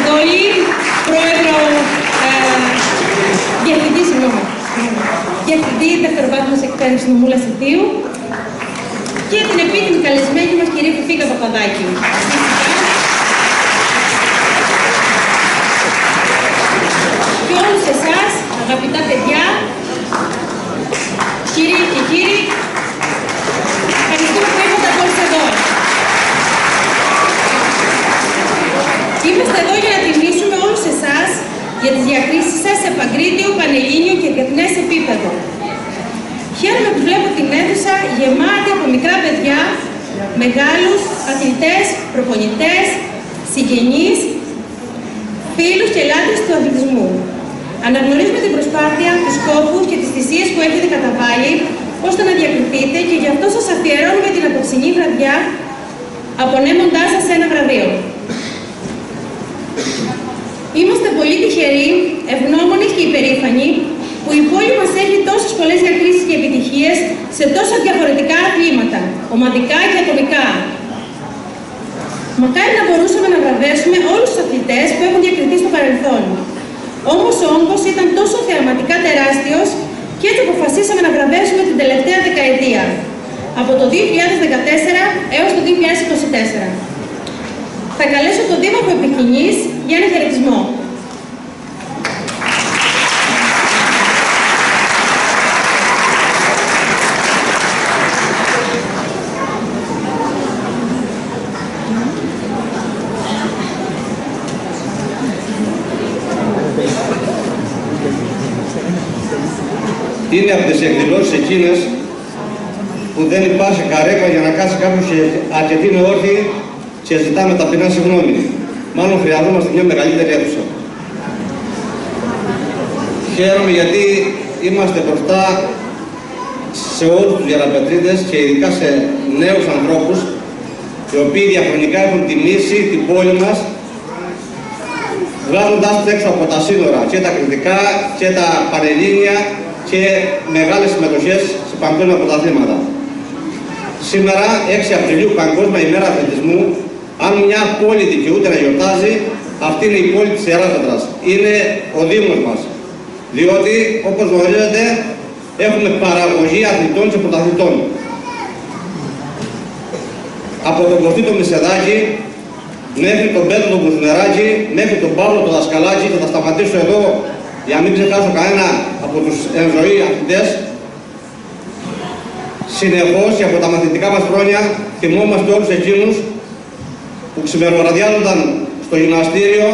Θεδόλη, Διευθυντή Δευτεροβάθμιας Εκπαίδευσης νομού Λασιτίου και την επίτιμη καλεσμένη μας κυρία Φιφίκα Παπαδάκη. Και όλους εσάς, αγαπητά παιδιά, κύριοι και κύριοι, ευχαριστούμε που ήρθατε όλους εδώ. Είμαστε εδώ για να τιμήσουμε όλους εσάς για τις διακρίσεις σας σε παγκρίτιο, πανελλήνιο και διεθνές επίπεδο. Χαίρομαι που βλέπω την αίθουσα γεμάτη από μικρά παιδιά, μεγάλους, αθλητές, προπονητές, συγγενείς, φίλους και λάτρες του αθλητισμού. Αναγνωρίζουμε την προσπάθεια, τους κόπους και τις θυσίες που έχετε καταβάλει ώστε να διακριθείτε και γι' αυτό σας αφιερώνουμε την απόψινή βραδιά απονέμοντάς σας ένα βραβείο. Είμαστε πολύ τυχεροί, ευγνώμονες και υπερήφανοι που η πόλη μας έχει τόσες πολλές διακρίσεις και επιτυχίες σε τόσα διαφορετικά αθλήματα, ομαδικά και ατομικά. Μακάρι να μπορούσαμε να βραβεύσουμε όλους τους αθλητές που έχουν διακριθεί στο παρελθόν. Όμως ο όγκος ήταν τόσο θεαματικά τεράστιος και έτσι αποφασίσαμε να βραβεύσουμε την τελευταία δεκαετία, από το 2014 έως το 2024. Θα καλέσω τον Δήμαρχο Επιχηνής για ένα χαιρετισμό. Είναι από τις εκδηλώσεις εκείνες που δεν υπάρχει καρέκλα για να κάτσει κάποιος και αρκετοί είναι όρθιοι και ζητάμε ταπεινά συγγνώμη. Μάλλον χρειαζόμαστε μια μεγαλύτερη αίθουσα. Χαίρομαι γιατί είμαστε μπροστά σε όλους τους γεραπετρίδες και ειδικά σε νέους ανθρώπους οι οποίοι διαχρονικά έχουν τιμήσει την πόλη μας βγάζοντας έξω από τα σύνορα και τα κριτικά και τα πανελλήνια και μεγάλες συμμετοχές σε παγκόσμια πρωταθλήματα. Σήμερα, 6 Απριλίου, Παγκόσμια ημέρα αθλητισμού, αν μια πόλη δικαιούται να γιορτάζει, αυτή είναι η πόλη της Ιεράς Πέτρας. Είναι ο Δήμος μας. Διότι, όπως γνωρίζετε, έχουμε παραγωγή αθλητών και πρωταθλητών. Από τον Κωστή τον Μισεδάκη, μέχρι τον Πέτρο τον Κουζουνεράκη, μέχρι τον Παύλο τον Δασκαλάκη, και θα σταματήσω εδώ για να μην ξεχάσω κανένα από τους εν ζωή αθλητές. Συνεχώς και από τα μαθητικά μας χρόνια θυμόμαστε όλους εκείνους που ξημεροβραδιάζονταν στο γυμναστήριο,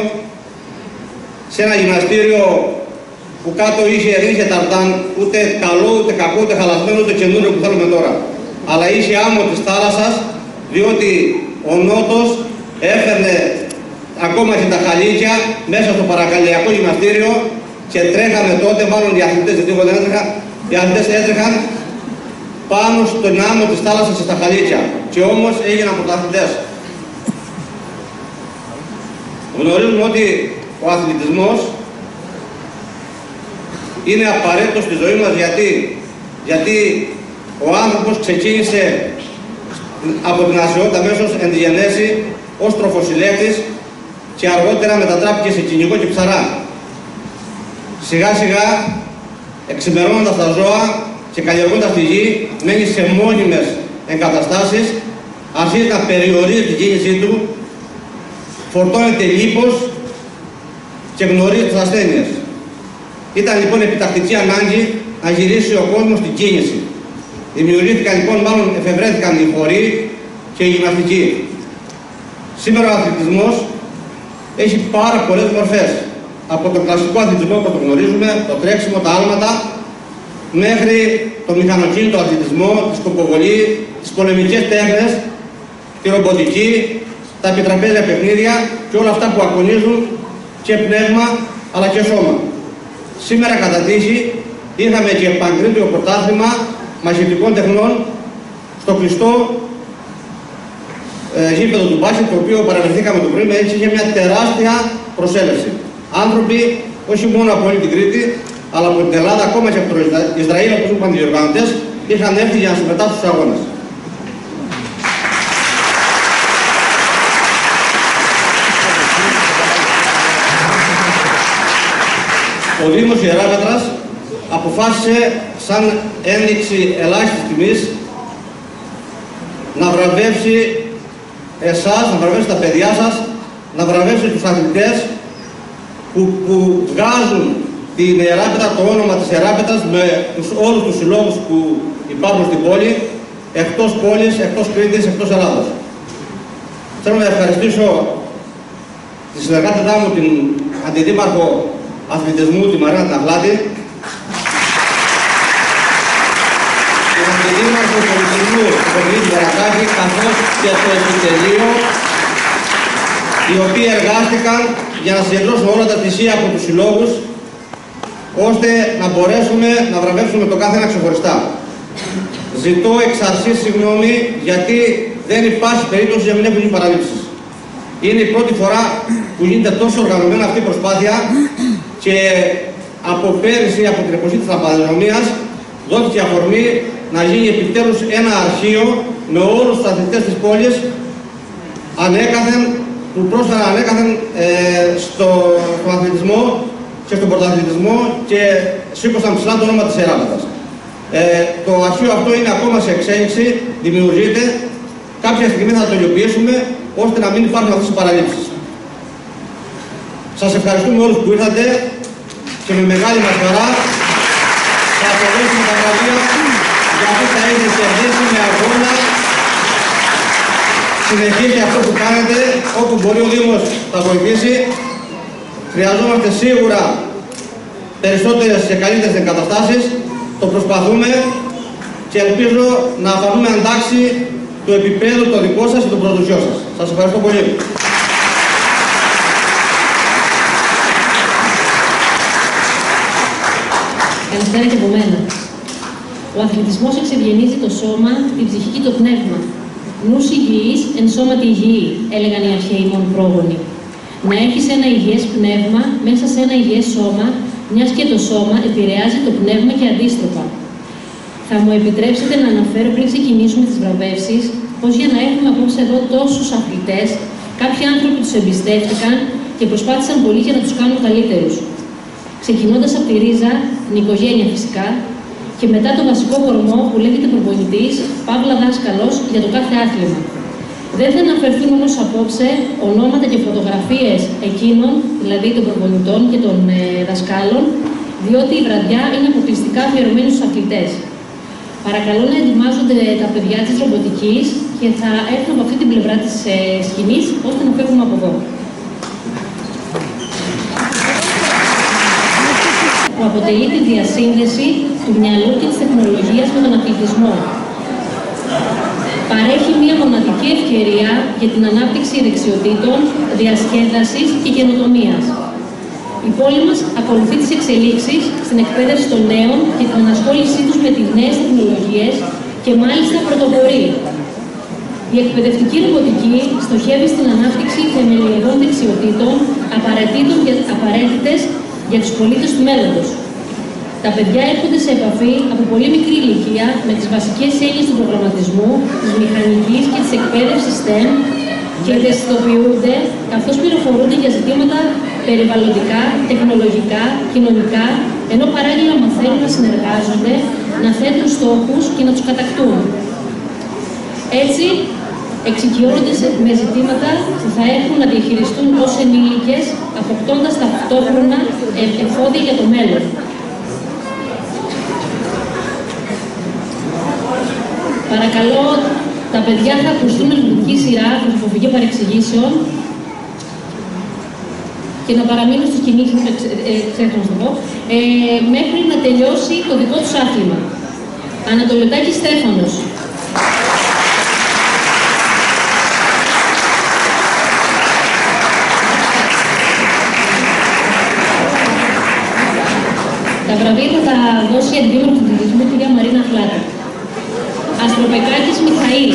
σε ένα γυμναστήριο που κάτω είχε ταρτάν, ούτε καλό, ούτε κακό, ούτε χαλασμένο, ούτε καινούριο που θέλουμε τώρα. Αλλά είχε άμμο της θάλασσας, διότι ο Νότος έφερνε ακόμα και τα χαλίκια μέσα στο παρακαλιακό γυμναστήριο και τρέχαμε τότε, μάλλον οι αθλητές, γιατί εγώ δεν έτρεχα, οι αθλητές έτρεχαν πάνω στον άμμο της θάλασσας και στα χαλίκια. Και όμως έγιναν πρωταθλητές. Γνωρίζουμε ότι ο αθλητισμός είναι απαραίτητος στη ζωή μας γιατί ο άνθρωπος ξεκίνησε από την ασιότητα αμέσως εν τη γενέση ως τροφοσυλλέκτης και αργότερα μετατράπηκε σε κυνηγό και ψαρά. Σιγά σιγά, εξημερώνοντας τα ζώα και καλλιεργώντας τη γη, μένει σε μόνιμες εγκαταστάσεις, αρχίζει να περιορίζει την κίνησή του, φορτώνεται λίπος και γνωρίζει τις ασθένειες. Ήταν λοιπόν επιτακτική ανάγκη να γυρίσει ο κόσμος στην κίνηση. Δημιουργήθηκαν λοιπόν, μάλλον εφευρέθηκαν οι χοροί και η γυμναστική. Σήμερα ο αθλητισμός έχει πάρα πολλές μορφές. Από τον κλασικό αθλητισμό που το γνωρίζουμε, το τρέξιμο, τα άλματα, μέχρι το μηχανοκίνητο αθλητισμό, τη σκοποβολή, τις πολεμικές τέχνες, τη ρομποτική, τα επιτραπέζια παιχνίδια και όλα αυτά που αγωνίζουν και πνεύμα αλλά και σώμα. Σήμερα κατά τύχη είχαμε και παγκρίτιο πρωτάθλημα μαχητικών τεχνών στο κλειστό γήπεδο του μπάσκετ, το οποίο παραβρεθήκαμε το πρωί, έτσι είχε μια τεράστια προσέλευση. Άνθρωποι όχι μόνο από όλη την Κρήτη, αλλά από την Ελλάδα, ακόμα και από το Ισραήλ, όπως είπαν οι διοργανωτές, είχαν έρθει για να συμμετάσχουν στους αγώνες. ο Δήμος Ιεράπετρας αποφάσισε σαν ένδειξη ελάχιστης τιμής να βραβεύσει εσάς, να βραβεύσει τα παιδιά σας, να βραβεύσει τους αθλητές που βγάζουν την Ιεράπετρα, το όνομα της Ιεράπετρας με όλους τους συλλόγους που υπάρχουν στην πόλη, εκτός πόλης, εκτός Κρήτης, εκτός Ελλάδος. Θέλω να ευχαριστήσω τη συνεργάτητά μου, την Αντιδήμαρχο Αθλητισμού, τη Μαρίνα Ταχλάτη, την Αντιδήμαρχο Πολιτισμού, την Κοκκινή Βαρακάκη, καθώς και το Επιτελείο, οι οποίοι εργάστηκαν για να συγκεντρώσουν όλα τα πλησία από τους συλλόγους, ώστε να μπορέσουμε να βραβεύσουμε το κάθε ένα ξεχωριστά. Ζητώ εξ αρχής συγγνώμη, γιατί δεν υπάρχει περίπτωση για να μην έχουν γίνει παραλήψεις. Είναι η πρώτη φορά που γίνεται τόσο οργανωμένα αυτή η προσπάθεια και από πέρυσι, από την εποχή της Παντελονίας, δόθηκε αφορμή να γίνει επιτέλους ένα αρχείο με όλους τους αθλητές της πόλης ανέκαθεν, που πρόσφεραν ανέκαθεν στον αθλητισμό και στον πρωταθλητισμό και σήκωσαν ψηλά το όνομα της Ιεράπετρας. Το αρχείο αυτό είναι ακόμα σε εξέλιξη, δημιουργείται. Κάποια στιγμή θα το υλοποιήσουμε, ώστε να μην υπάρχουν αυτές οι παραλήψεις. Σας ευχαριστούμε όλους που ήρθατε και με μεγάλη μας χαρά θα αποδώσουμε τα βραβεία, γιατί θα έχετε κερδίσει με αγώνα. Συνεχίστε αυτό που κάνετε, όπου μπορεί ο Δήμος θα βοηθήσει. Χρειαζόμαστε σίγουρα περισσότερες και καλύτερες εγκαταστάσεις. Το προσπαθούμε και ελπίζω να φανούμε αντάξει του επίπεδου το δικό σας και το προδοσιό σας. Σας ευχαριστώ πολύ. Καλησπέρα και από μένα. Ο αθλητισμός εξευγενίζει το σώμα, την ψυχή και το πνεύμα. Νους υγιής, εν σώματι υγιή, έλεγαν οι αρχαίοι μόνο πρόγονοι. Να έχεις ένα υγιές πνεύμα μέσα σε ένα υγιές σώμα, μιας και το σώμα επηρεάζει το πνεύμα και αντίστροφα. Θα μου επιτρέψετε να αναφέρω πριν ξεκινήσουμε τις βραβεύσεις, πως για να έχουμε απόψε εδώ τόσους αθλητές, κάποιοι άνθρωποι τους εμπιστεύτηκαν και προσπάθησαν πολύ για να τους κάνουν καλύτερους. Ξεκινώντας από τη ρίζα, την οικογένεια φυσικά, και μετά το βασικό κορμό που λέγεται προπονητής, παύλα δάσκαλος για το κάθε άθλημα. Δεν θα αναφερθούν όμως απόψε ονόματα και φωτογραφίες εκείνων, δηλαδή των προπονητών και των δασκάλων, διότι η βραδιά είναι αποκλειστικά αφιερωμένη στους αθλητές. Παρακαλώ να ετοιμάζονται τα παιδιά της ρομποτικής και θα έρθουν από αυτή την πλευρά της σκηνής, ώστε να φεύγουμε από εδώ. Που αποτελεί τη διασύνδεση του μυαλού και της τεχνολογίας με τον αθλητισμό. Παρέχει μία μοναδική ευκαιρία για την ανάπτυξη δεξιοτήτων, διασκέδασης και καινοτομίας. Η πόλη μας ακολουθεί τις εξελίξεις στην εκπαίδευση των νέων και την ενασχόλησή τους με τις νέες τεχνολογίες και μάλιστα πρωτοπορεί. Η εκπαιδευτική ρομποτική στοχεύει στην ανάπτυξη θεμελιωδών δεξιοτήτων απαραίτητες για τους πολίτες του μέλλοντος. Τα παιδιά έρχονται σε επαφή από πολύ μικρή ηλικία με τις βασικές έννοιες του προγραμματισμού, της μηχανικής και της εκπαίδευσης STEM και ευαισθητοποιούνται καθώς πληροφορούνται για ζητήματα περιβαλλοντικά, τεχνολογικά, κοινωνικά, ενώ παράλληλα μαθαίνουν να συνεργάζονται, να θέτουν στόχους και να τους κατακτούν. Έτσι, εξοικειώνονται με ζητήματα που θα έχουν να διαχειριστούν ως ενήλικες, αποκτώντας ταυτόχρονα εφόδια για το μέλλον. Παρακαλώ, τα παιδιά θα ακουστούν με λειτουργική σειρά, με αποφυγή παρεξηγήσεων και να παραμείνουν στις κινήσεις, μέχρι να τελειώσει το δικό τους άθλημα. Ανατολιωτάκης Στέφανος. Τα βραβεία θα τα δώσει η Αντιδήμαρχος του Αθλητισμού, κυρία Μαρίνα Ταχλάτη. Αστροπεκάκης Μιχαήλ.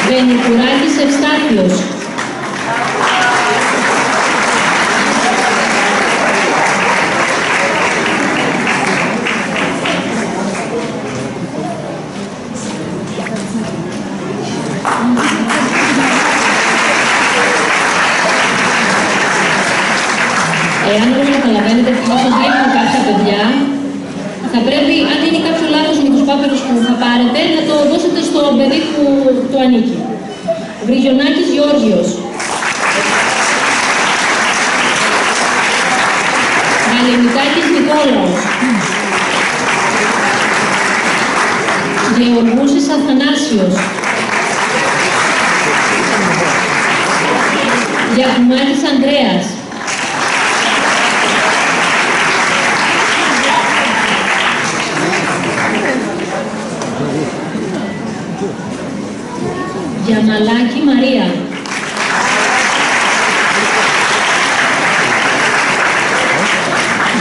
Βενικουράκης Ευστάθιος. αν δεν καταλαβαίνετε εφόσον βλέπουμε κάποια παιδιά, θα πρέπει, αν είναι κάποιο λάθος με τους πάπερους που θα πάρετε, να το δώσετε στο παιδί που του ανήκει. Βρυγιονάκης Γεώργιος. Γαλενικάκης Νικόλαος. Γεωργούσης Αθανάσιος. Γιακουμάκης Ανδρέας. Γιαμαλάκη Μαρία.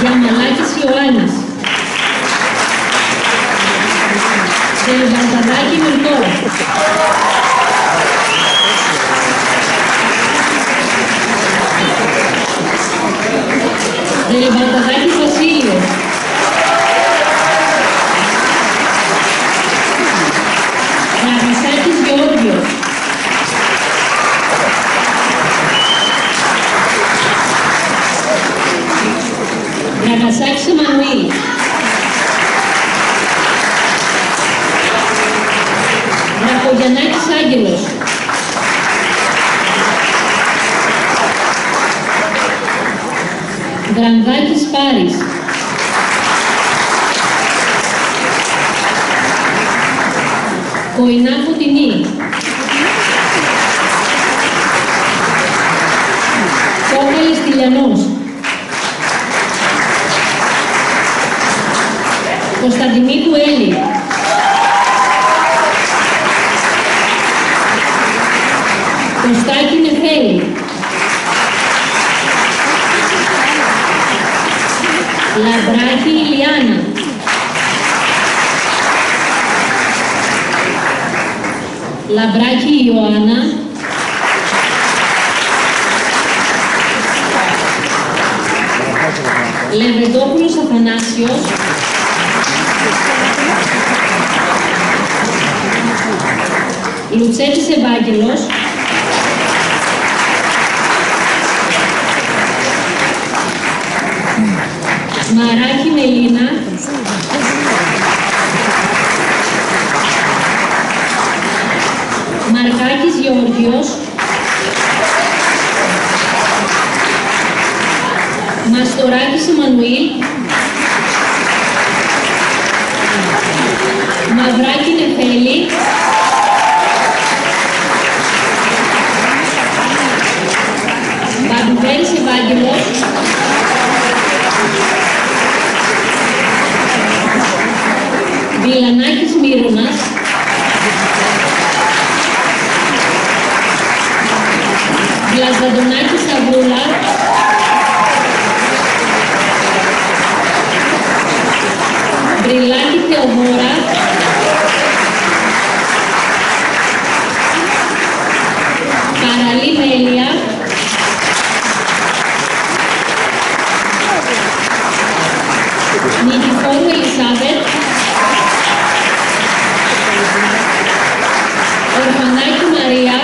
Γιαμαλάκης Ιωάννης. Δελβαρταδάκη Μυρτώ. Δελβαρταδάκης Βασίλειος. Ραγασάκης Γεώργιος. Ραγασάκης Εμμανουήλ. Ραχογιαννάκης Άγγελος. Γρανδάκης Πάρης. Κοϊνά Φωτεινή. Κόκαλης Τηλιανός. Κωνσταντινίδου Έλλη. Κωστάκη Νεφέλη. Λαμπράκη Ηλιάνα. Λαμπράκη Ιωάννα. Λεβεντόπουλος Αθανάσιος. Λουτσέτης Ευάγγελος. Μαράκη Μελίνα. Μαρκάκης Γεώργιος. Μαστοράκης Εμμανουήλ. Μαυράκη Νεφέλη. Μπαντουβέλης Ευάγγελος. Βιλανάκης Μύρωνας. Βλασβαντονάκης Σταυρούλα. Βρυλάκη Θεοδόρα. Καραλή Μέλια. Νικηφόρου Ελισάβετ. Ορφανάκη Μαρία.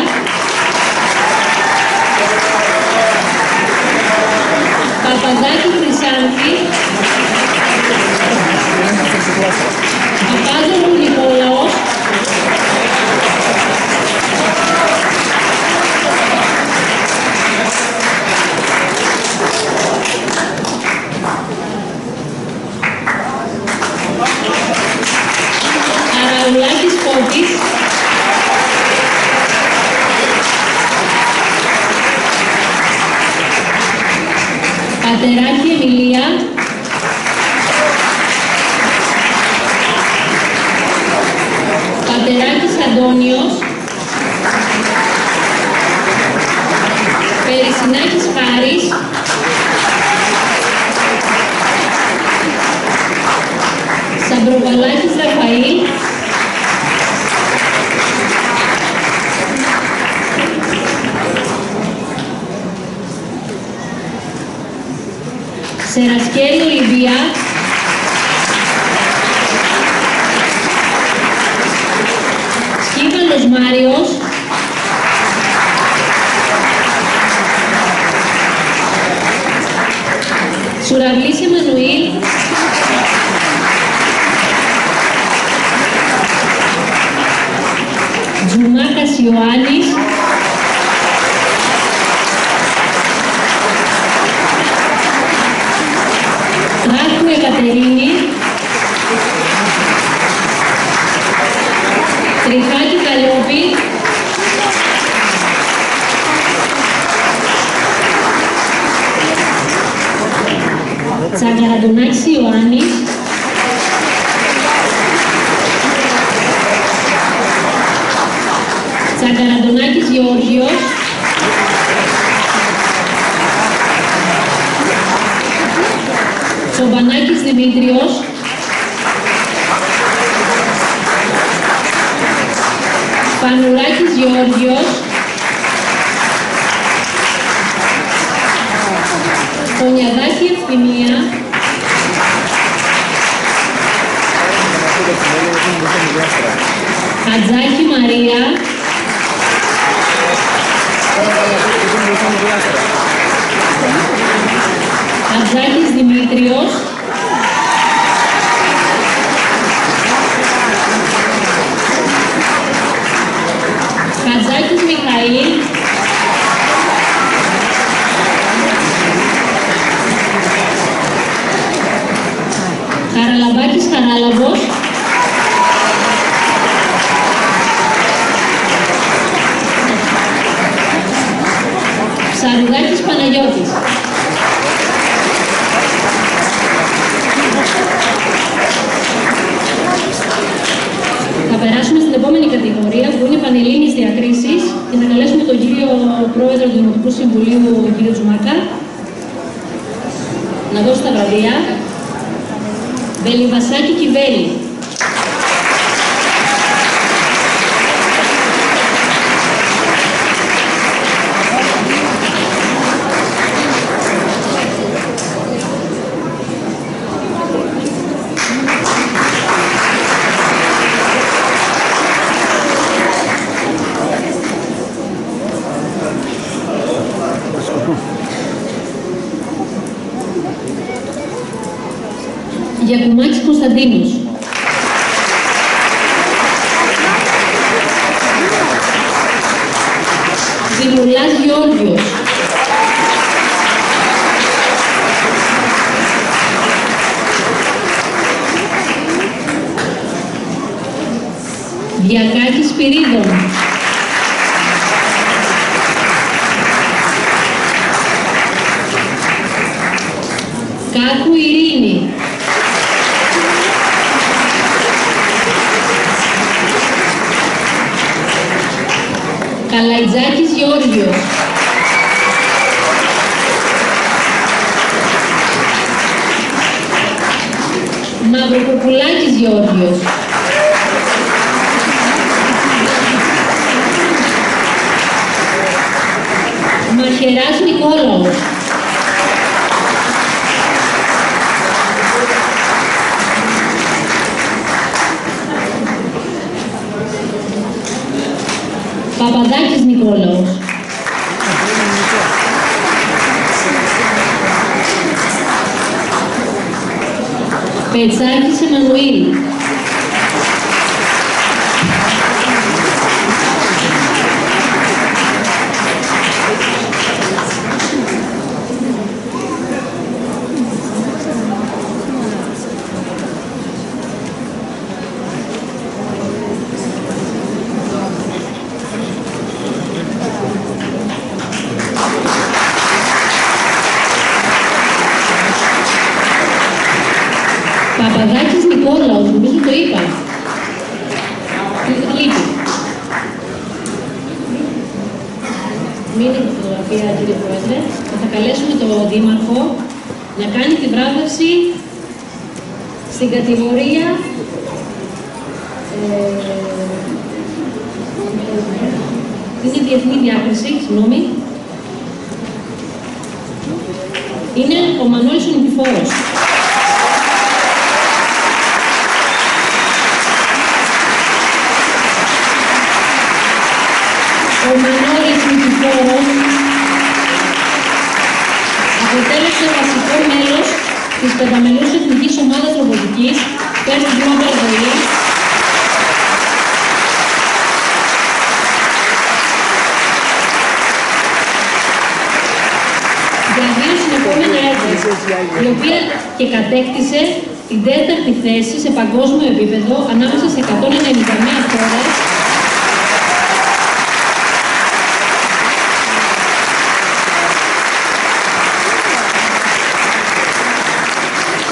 Παπαδάκη Χρυσάνθη. Παπάδογλου Νικόλαος. Αραουλάκης Κώδης. Πατεράκη Εμιλία. Πατεράκης Αντώνιος. Περισσινάκης Χάρης. Σαμπροβαλάκης Ραφαήλ. Σερασκέλη Ολιβία. Σκύβαλος Μάριος. Ζουραβλής Εμμανουήλ, Τζουμάκας Ιωάννης, Τράκου Εκατερίνη, Τριχάκη Καλλιόπη, Τσαγκαραντονάκης Ιωάννης, Τσαγκαραντονάκης Γεώργιος, Τσομπανάκης Δημήτριος, Πανουράκης Γεώργιος, Πονιαδάκη Ευθυμία, Χατζάκη Μαρία, Χατζάκης Δημήτριος, Χατζάκης Μιχαήλ, Χαραλαμπάκης Χαράλαμπος, Ψαρουδάκης Παναγιώτης. Θα περάσουμε στην επόμενη κατηγορία που είναι πανελλήνιες διακρίσεις και θα καλέσουμε τον κύριο Πρόεδρο του Δημοτικού Συμβουλίου, τον κύριο Τζουμάκα, να δώσει τα βραβεία. Βελιβασάκη Κιβέλη. Γιακουμάκης Κωνσταντίνος. Δημουλάς Γεώργιος. Διακάκης Σπυρίδων. Κάκου Ειρήνη. Καλαϊτζάκης Γεώργιος. Μαυροκοπουλάκης Γεώργιος. Μαχαιράς Νικόλαος. Παπαδάκης Νικόλαος. Πετσάκης Εμμανουήλ. Παπαδάκης Νικόλαος, νομίζω το είπα. Λείπει. Μείνει η φωτογραφία, κύριε Πρόεδρε. Θα καλέσουμε τον Δήμαρχο να κάνει τη βράβευση στην κατηγορία είναι διεθνή διάκριση, συγγνώμη. Είναι ο Μανώλης ο Νικηφόρος. Ο Μανώλης Νικηφόρος αποτέλεσε βασικό μέλος πενταμελούς εθνικής ομάδας ρομποτικής, First Global Volley, για 2 συνεχόμενα έτη, η οποία και κατέκτησε την 4η θέση σε παγκόσμιο επίπεδο ανάμεσα σε 191 χώρες,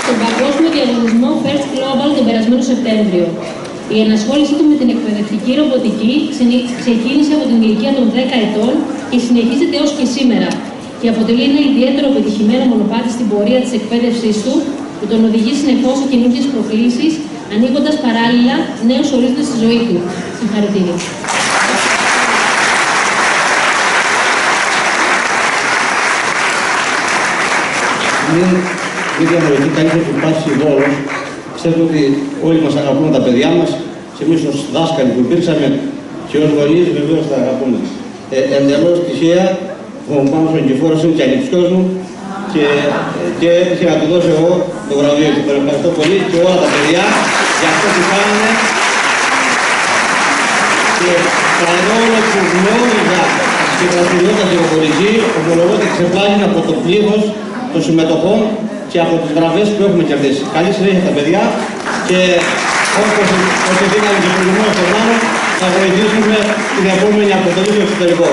στον παγκόσμιο διαγωνισμό First Global τον περασμένο Σεπτέμβριο. Η ενασχόλησή του με την εκπαιδευτική ρομποτική ξεκίνησε από την ηλικία των 10 ετών και συνεχίζεται έως και σήμερα και αποτελεί ένα ιδιαίτερο πετυχημένο μονοπάτι στην πορεία της εκπαίδευσής του που τον οδηγεί συνεχώς σε καινούργιες προκλήσεις, ανοίγοντας παράλληλα νέους ορίζοντες στη ζωή του. Συγχαρητήρια. Μην διανοηθεί κανείς ότι υπάρχει ρόλος. Ξέρετε ότι όλοι μας αγαπούμε τα παιδιά μας, και εμείς ως δάσκαλοι που υπήρξαμε και ως γονείς βεβαίως τα αγαπούμε. Εντελώς τυχαία, ο Πάνος ο Νικηφόρος είναι και ανιψιός μου και έτυχε να του δώσω εγώ το βραβείο του. Τον ευχαριστώ πολύ και όλα τα παιδιά για αυτό που κάνανε. Και παρόλο που γνώριζα τη δραστηριότητα γεωφορική, ομολογώ ότι ξεπλάγει από το πλήθος των συμμετοχών και από τις βραβές που έχουμε κερδίσει. Καλή συνέχεια στα παιδιά και όπως δίναμε και προηγουμένως στον Μάνο, θα βοηθήσουμε την επόμενη αποστολή στο εξωτερικό.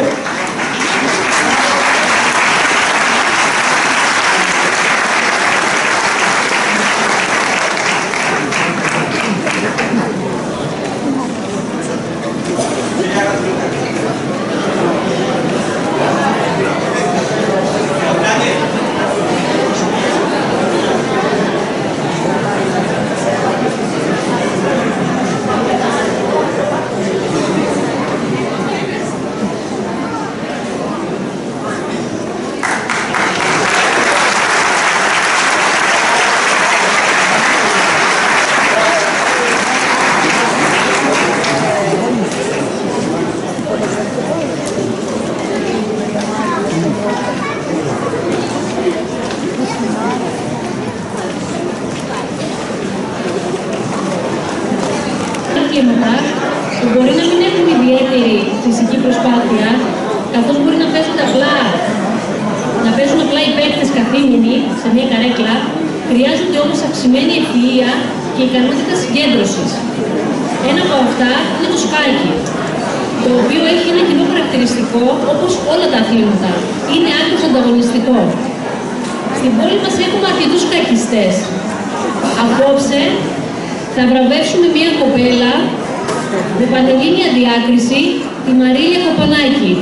Που μπορεί να μην έχουν ιδιαίτερη φυσική προσπάθεια, καθώς μπορεί να παίζουν απλά οι παίκτες καθήμενοι σε μια καρέκλα, χρειάζονται όμως αυξημένη ευφυΐα και ικανότητα συγκέντρωσης. Ένα από αυτά είναι το σκάκι, το οποίο έχει ένα κοινό χαρακτηριστικό όπως όλα τα αθλήματα. Είναι άκρως ανταγωνιστικό. Στην πόλη μας έχουμε αρκετούς σκακιστές. Απόψε θα βραβεύσουμε μια κοπέλα με πανελλήνια διάκριση, τη Μαρίλια Κοπανάκη.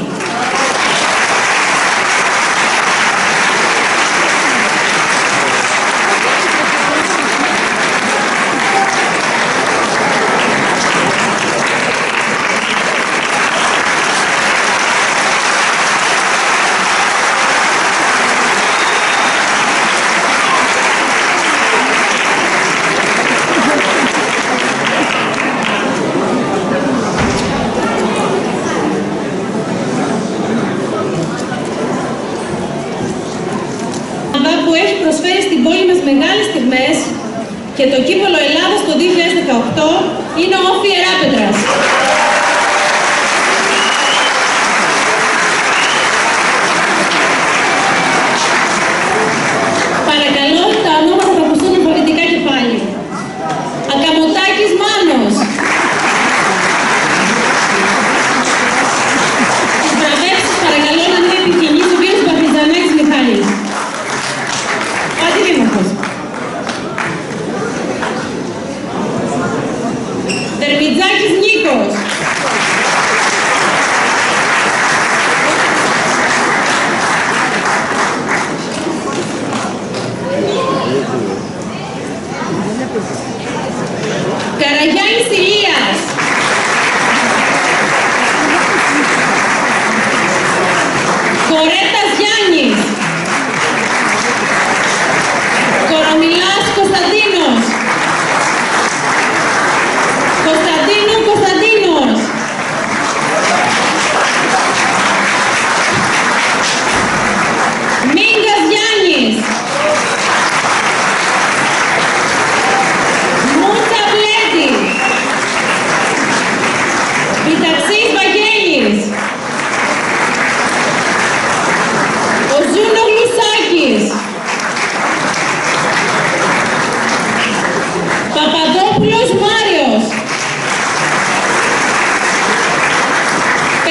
Που έχει προσφέρει στην πόλη μας μεγάλες στιγμές και το κύπελλο Ελλάδας το 2018 είναι ο Όφη Εράπετρας. Παρακαλώ τα ονόματα θα ακουστούν αλφαβητικά και πάλι. Ακαμωτάκης Μάνος. Τις βραβεύσεις παρακαλώ να μην επικοινείς ο κύριος Παπιζανάκης Μιχάλης. Δερμιτζάκης Νίκος.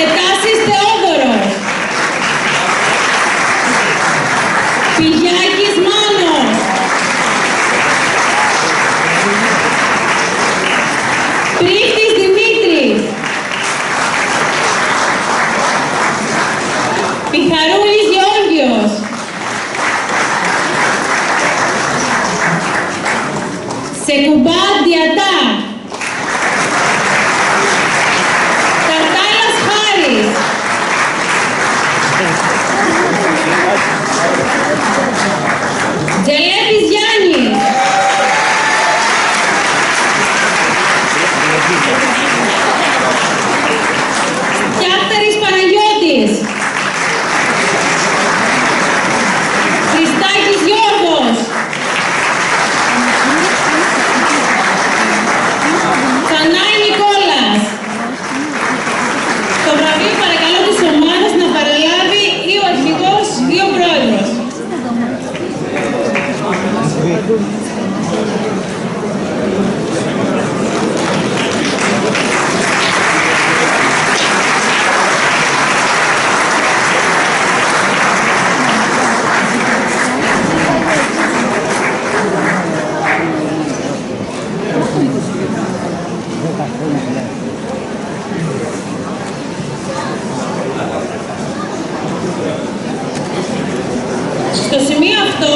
Τετάσης Θεόδωρος. Πηγιάκης Μάνος. Πρίχτης Δημήτρης. Πιχαρούλης Γεώργιος. Σεκουμπά Διατά. Τατάλας Χάρης. Τζελέπης Γιάννης. Κιάπτερης Παναγιώτης. Χριστάκης Γιώργος. Θανάη Νικόλας. Το βραβείο παρακαλώ της ομάδας να παραλάβει ή ο αρχηγός ή ο πρόεδρος. Στο σημείο αυτό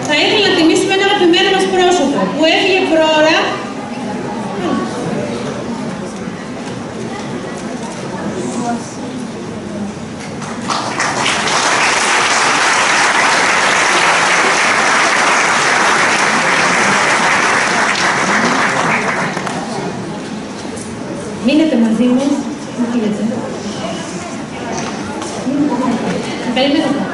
θα ήθελα να τιμήσουμε ένα αγαπημένο μας πρόσωπο που έφυγε προώρα. Μείνετε μαζί μου. Μην φύγετε. Περιμένετε.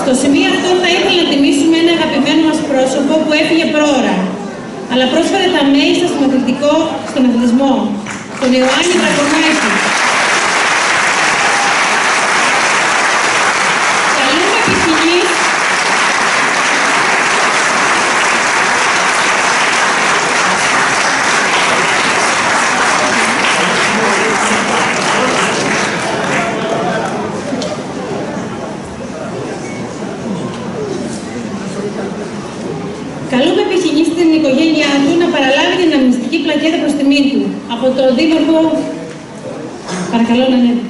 Στο σημείο αυτό θα ήθελα να τιμήσουμε ένα αγαπημένο μας πρόσωπο που έφυγε πρόωρα, αλλά πρόσφερε τα μέγιστα στον αθλητισμό, τον Ιωάννη Δρακονάκη. Καλούμε επιτυχής Καλούμε επιχειρή στην οικογένειά του να παραλάβει την αμνηστική πλακέτα προς τιμή του από τον Δήμαρχο. Παρακαλώ να ανέβει.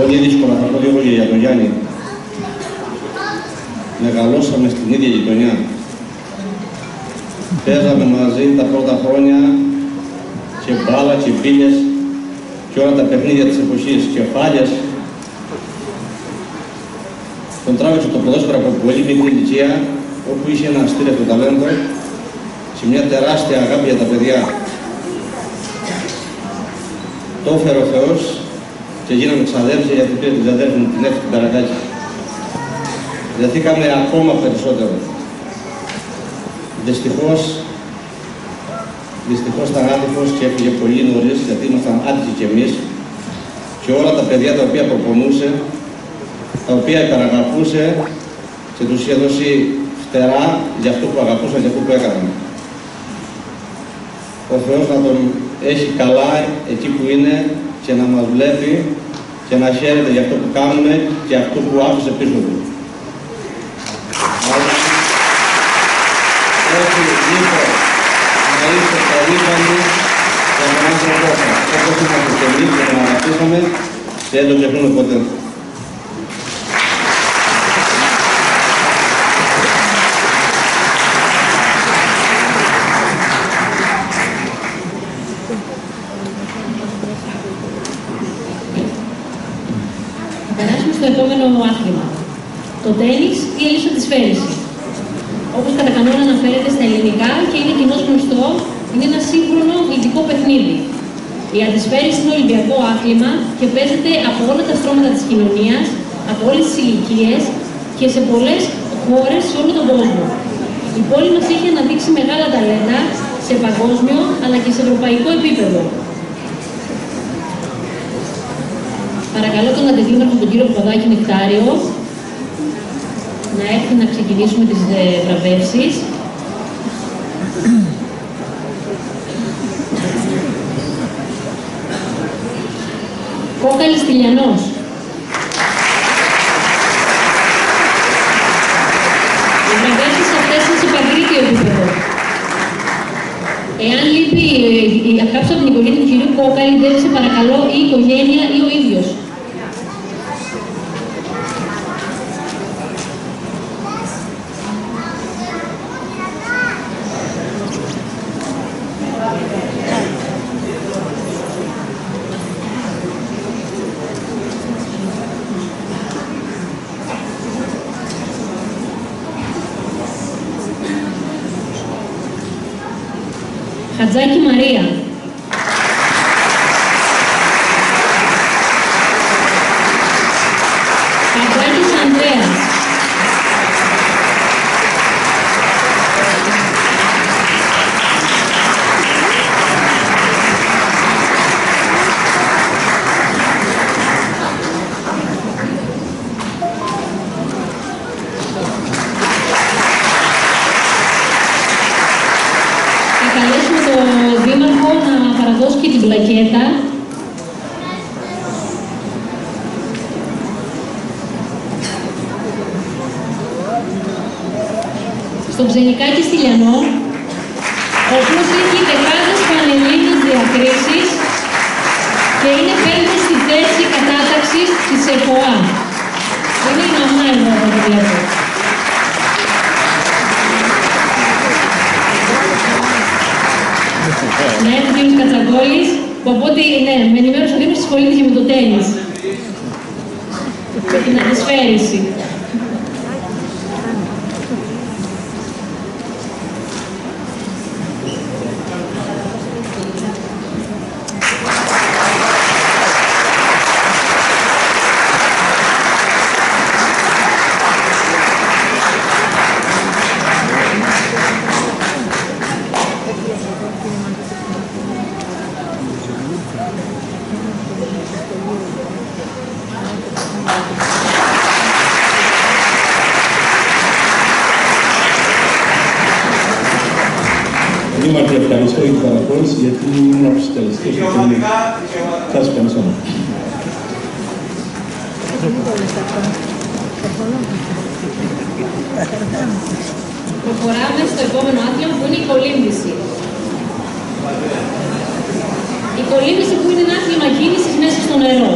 Πολύ δύσκολα, θα πω δύο λόγια για τον Γιάννη. Μεγαλώσαμε στην ίδια γειτονιά. Παίζαμε μαζί τα πρώτα χρόνια και μπάλα και μπίλες και όλα τα παιχνίδια της εποχής, κεφάλιες. Τον τράβηξε το ποδόσφαιρο από πολύ μικρή ηλικία, όπου είχε ένα αστήρευτο ταλέντο και μια τεράστια αγάπη για τα παιδιά. Το έφερε ο Θεός και γίναμε ξαδέρφια, γιατί πήρε την ξαδέρφη μου την Εύη την Καρακάκη. Βρεθήκαμε ακόμα περισσότερο. Δυστυχώς ήταν άτυχος και έφυγε πολύ νωρίς, γιατί ήμασταν άτυχοι κι εμείς, και όλα τα παιδιά τα οποία προπονούσε, τα οποία υπεραγαπούσε και τους είχε δώσει φτερά για αυτό που αγαπούσαν και αυτό που έκαναν. Ο Θεός να τον έχει καλά εκεί που είναι και να μας βλέπει και να χαίρεται για αυτό που κάνουμε και αυτό που άφησε πίσω του. Έτσι λοιπόν, να είστε περήφανοι για τον άνθρωπό σας, όπως είμαστε και εμείς και τον αγαπήσαμε και δεν το ξεχνούμε ποτέ. Περάσουμε στο επόμενο άθλημα. Το τένις ή ελισσοτισφαίριση. Όπως κατά κανόνα αναφέρεται στα ελληνικά και είναι κοινώς γνωστό, είναι ένα σύγχρονο γλυκό παιχνίδι. Η αντισφαίριση είναι ολυμπιακό άθλημα και παίζεται από όλα τα στρώματα της κοινωνίας, από όλες τις ηλικίες και σε πολλές χώρες σε όλο τον κόσμο. Η πόλη μας έχει αναδείξει μεγάλα ταλέντα σε παγκόσμιο αλλά και σε ευρωπαϊκό επίπεδο. Παρακαλώ τον αντιδήμαρχο, τον κύριο Παπαδάκη Νεκτάριο, να έρθει να ξεκινήσουμε τις βραβεύσεις. Κόκαλης Τηλιανός. Οι βραβεύσεις αυτές είναι σε παγκρίτιο επίπεδο. Εάν λείπει κάποιος από την οικογένεια του κυρίου Κόκαλη, δεν σε παρακαλώ η οικογένεια ή ο ίδιος. Χατζάκη Μαρία. Χατζάκης Ανδρέας. Δήμαρχο να παραδώσει και την πλακέτα. Στον Ξενικάκη Στυλιανό, ο οποίος έχει δεκάδες πανελλήνιες διακρίσεις και είναι πέμπτος στη θέση κατάταξης της ΕΚΟΑ. Είναι η μαμά εδώ, θα το βλέπω. Ναι, ο κύριος Κατσαγκόλης, που από ό,τι ναι, με ενημέρωσε ότι είμαι στη σχολή και με το τένις. Και την αντισφαίριση. Δήμαρχε, ευχαριστώ για την παρακόρηση, γιατί ήμουν από τους τελευταίους και θα σας ευχαριστώ. Προχωράμε στο επόμενο άθλημα που είναι η κολύμβηση. Η κολύμβηση που είναι ένα άθλημα κίνησης μέσα στο νερό.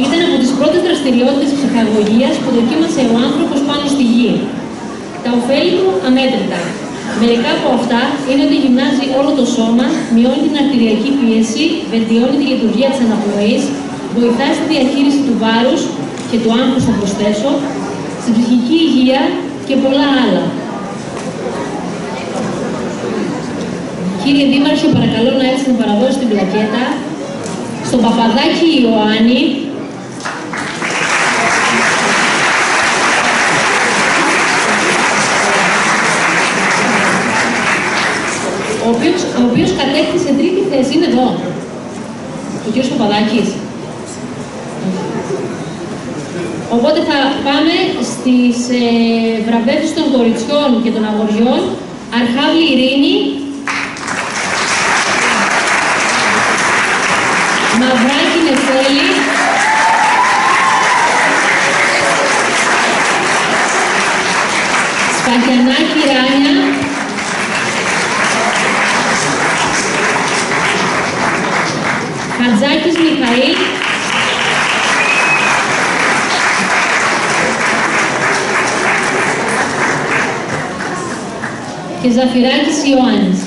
Ήταν από τις πρώτες δραστηριότητες ψυχαγωγίας που δοκίμασε ο άνθρωπος πάνω στη γη. Τα ωφέλη του αμέτρητα. Μερικά από αυτά είναι ότι γυμνάζει όλο το σώμα, μειώνει την αρτηριακή πίεση, βελτιώνει τη λειτουργία της αναπνοής, βοηθάει στη διαχείριση του βάρους και του άγχους, θα προσθέσω, στην ψυχική υγεία και πολλά άλλα. Κύριε Δήμαρχε, παρακαλώ να έρθει να παραδώσει την πλακέτα στον Παπαδάκη Ιωάννη, ο οποίος κατέκτησε τρίτη θέση, είναι εδώ. Ο κ. Παπαδάκης. Οπότε θα πάμε στις βραβεύσεις των κοριτσιών και των αγοριών. Αρχάβλη Ειρήνη, Μαυράκη Νεφέλη, Σπαχιανάκη Ράνια, Χατζάκης Μιχαήλ, και Ζαφυράκης Ιωάννης.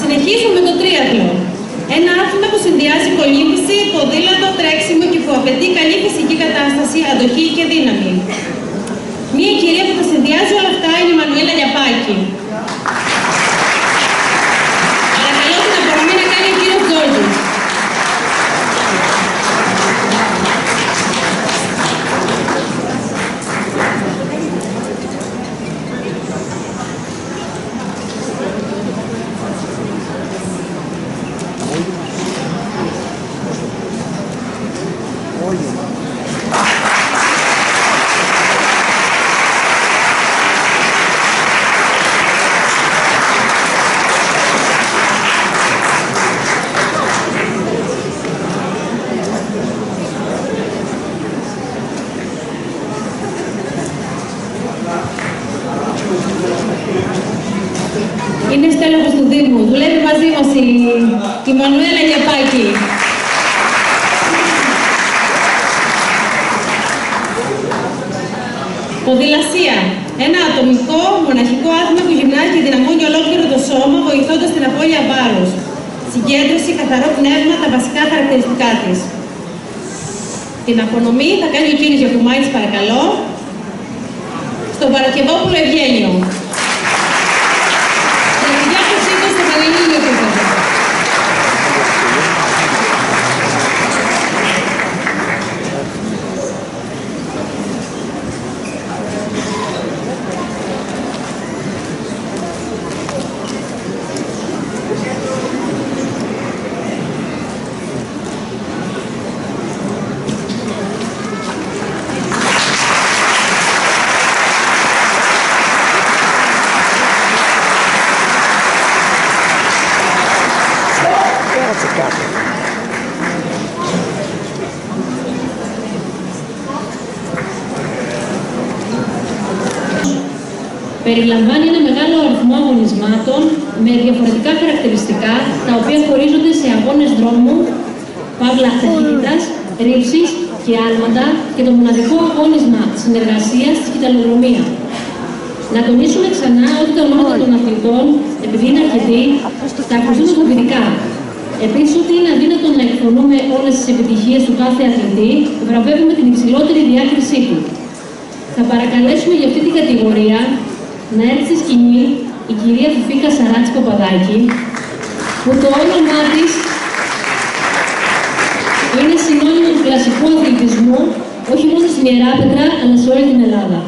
Συνεχίζουμε με το τρίαθλο. Ένα άθλημα που συνδυάζει κολύμβηση, ποδήλατο, τρέξιμο και που απαιτεί καλή φυσική κατάσταση, αντοχή και δύναμη. Μία κυρία που τα συνδυάζει όλα αυτά είναι η Μανουέλα Λιαπάκη. Παρακαλώ την απονομή να κάνει ο κύριος Τζόρτζης. Είναι στέλεχος του Δήμου. Δουλεύει μαζί μας η Μανουέλα Λιαπάκη. Ποδηλασία. Ένα ατομικό, μοναχικό άθλημα που γυμνάζει και δυναμώνει ολόκληρο το σώμα, βοηθώντας την απώλεια βάρους. Συγκέντρωση, καθαρό πνεύμα, τα βασικά χαρακτηριστικά της. Την απονομή θα κάνει ο κύριος Γιακουμάκης, παρακαλώ. Στον Παρακεβόπουλο Ευγένιο. Περιλαμβάνει ένα μεγάλο αριθμό αγωνισμάτων με διαφορετικά χαρακτηριστικά, τα οποία χωρίζονται σε αγώνες δρόμου, παύλα ταχύτητας, ρήψης και άλματα και το μοναδικό αγώνισμα συνεργασίας στη σκηταλοδρομία. Να τονίσουμε ξανά ότι τα ονόματα των αθλητών, επειδή είναι αρκετοί, θα ακουστούν αλφαβητικά. Επίσης, ότι είναι αδύνατο να εκφωνούμε όλες τις επιτυχίες του κάθε αθλητή, βραβεύουμε την υψηλότερη διάκρισή του. Θα παρακαλέσουμε για αυτή την κατηγορία να έρθει στη σκηνή η κυρία Φιφίκα Σαράτση Παπαδάκη, που το όνομά της είναι συνώνυμο του κλασικού αθλητισμού, όχι μόνο στην Ιεράπετρα, αλλά σε όλη την Ελλάδα.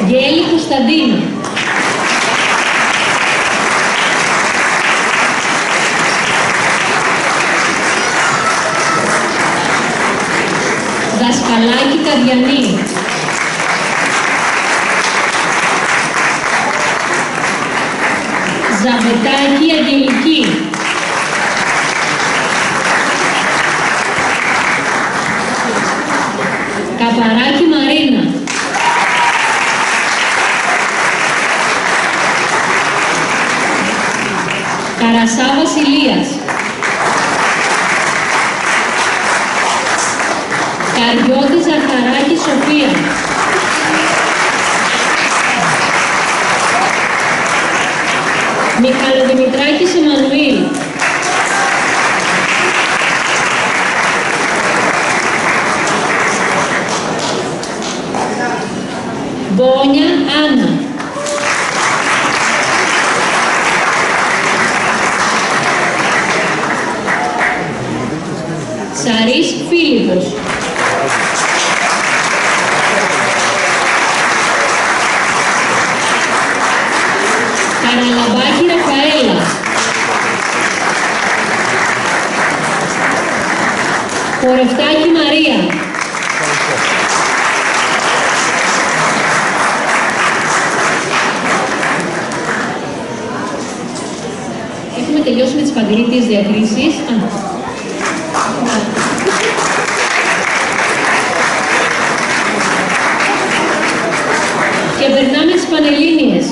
Γέλη Κωνσταντίνου. Δασκαλάκη Καρδιανή. Ζαβετάκη Αγγελική. Καπαράκη Μαρίνα. Καρασά Βασιλείας. Καριώτη Ζαχαράκη Σοφία. Μιχαλοδημητράκης Εμμανουήλ. Μπόνια Άννα. Σαρής Φίλιππος. Καραλαμπάκη Ραφαέλα. Χορευτάκη Μαρία. Έχουμε τελειώσει με τις παγκρίτιες διακρίσεις. Και περνάμε στις Πανελλήνιες.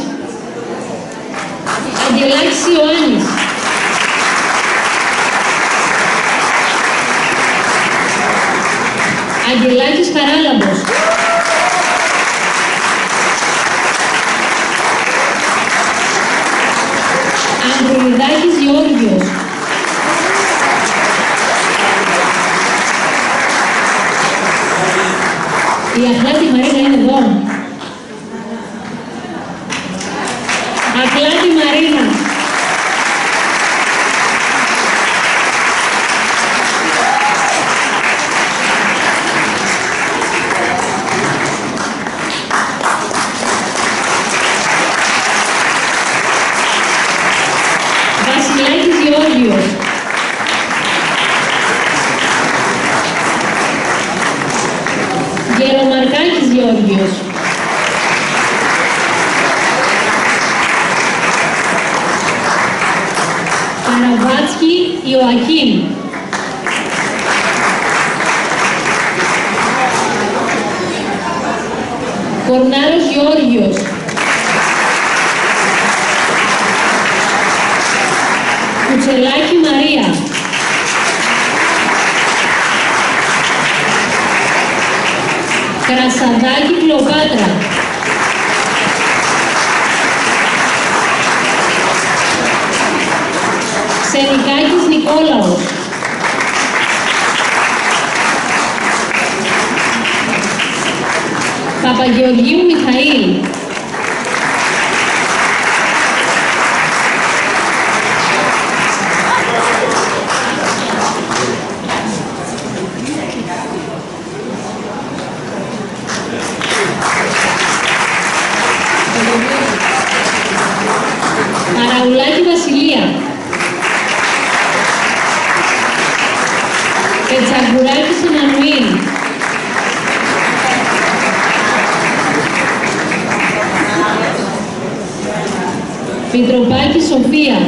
Αγγελάκης Ιωάννης. Αγγελάκης Χαράλαμπος. Ανδρουλιδάκης Γεώργιος. Η Αχλάτη Μαρίνα είναι εδώ. Αχλάτη Μαρίνα. Βασιλάκης Γεώργιος. Γερομαρκάκης Γεώργιος. Καραβάτσκι Ιωακήμ. Κορνάρος Γεώργιος. Κουτσελάκη Μαρία. Κρασαδάκη Κλεοπάτρα. Ξενικάκης Νικόλαος. Παπαγεωργίου Μιχαήλ. Παραουλάκη Βασιλεία. Πετσαγκουράκης Εμμανουήλ. Μητροπάκη Σοφία.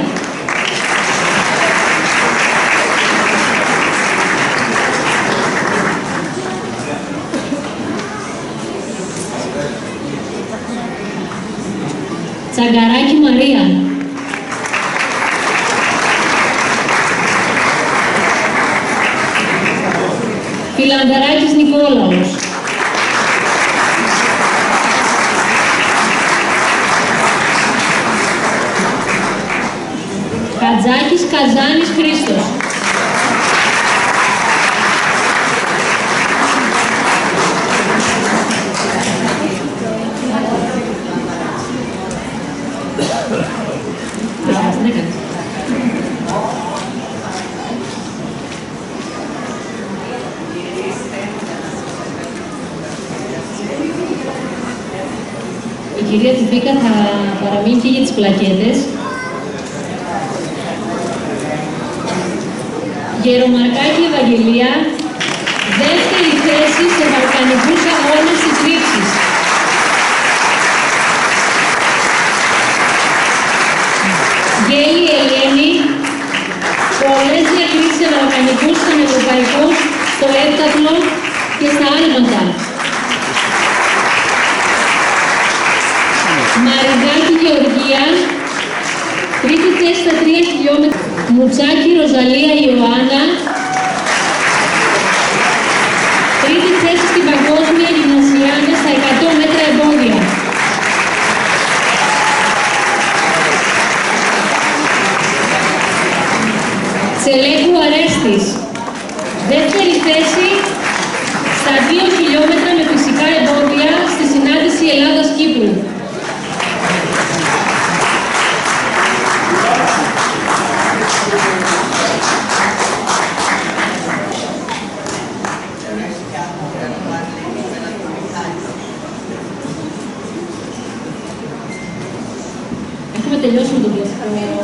Τσαγκαράκη Μαρία. Φιλανδαράκης Νικόλαος. Χατζάκης Καζάνης Χρήστος. Η κυρία Τιφίκα θα παραμείνει και για τις πλακέτες. Γερομαρκάκη Ευαγγελία, δεύτερη θέση σε βαλκανικούς αγώνες της Ρήψης. Γκέλη Ελένη, πολλές διακρίσεις σε βαλκανικούς, πανευρωπαϊκούς, στο έπταθλο και στα άλματα. Μαριδάκη Γεωργία, τρίτη θέση στα 3 χιλιόμετρα. Μουτσάκη Ροζαλία Ιωάννα, τρίτη θέση στην παγκόσμια γυμνασιάδα στα 100 μέτρα εμπόδια. Τσελέκου Αρέστης, δεύτερη θέση στα 2 χιλιόμετρα με φυσικά εμπόδια στη συνάντηση Ελλάδας-Κύπρου. Έχουμε τελειώσει με το διαστήριο.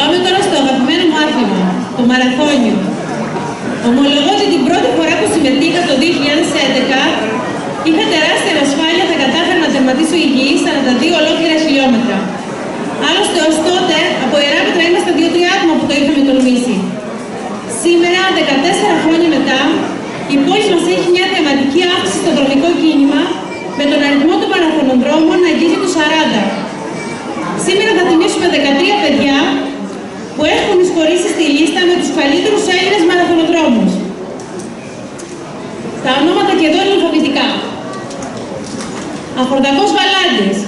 Πάμε τώρα στο αγαπημένο μου άθλημα, το μαραθώνιο. Ομολογώ ότι την πρώτη φορά που συμμετείχα το 2011 είχα τεράστια ανασφάλεια, θα κατάφερα να τερματίσω υγιή 42 ολόκληρα χιλιόμετρα. Άλλωστε, ως τότε, από Ιεράπετρα ήμασταν 2-3 άτομα που το είχαμε τολμήσει. Σήμερα, 14 χρόνια μετά, η πόλη μας έχει μια θεματική αύξηση στο δρομικό κίνημα, με τον αριθμό των μαραθωνοδρόμων να αγγίζει τους 40. Σήμερα θα τιμήσουμε 13 παιδιά που έχουν εισχωρήσει στη λίστα με τους καλύτερους Έλληνες μαραθωνοδρόμους. Τα ονόματα και εδώ είναι αλφαβητικά. Αφορτακός Βαλάντης,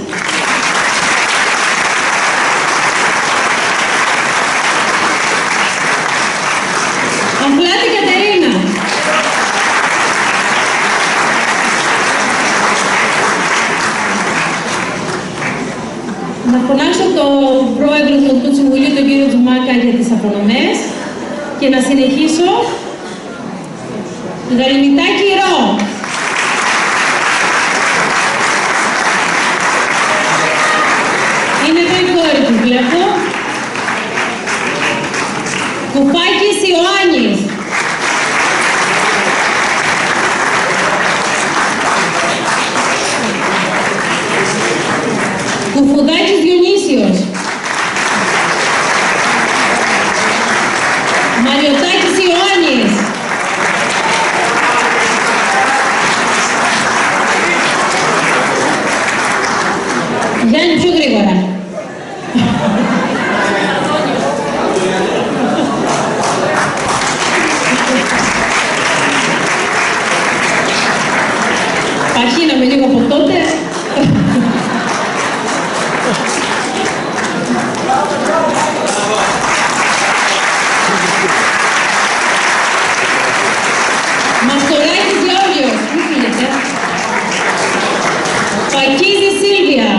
Αμφλάτη Κατερίνα, να φωνάξω τον πρόεδρο του Συμβουλίου, τον κύριο Τζουμάκα, για τις απονομές και να συνεχίσω. Γαλιμιτάκη Ρο, είναι εδώ η κόρη του, βλέπω. Κουπάκης Ιωάννης, Κουφουδάκης Διονύσιος, Μαριωτάκης Ιωάννης, Γιάννη πιο γρήγορα. Παχύναμε λίγο από τότε. Μαστοράκης Γεώργιος, μη φύγετε. Πακίδη Σίλβια,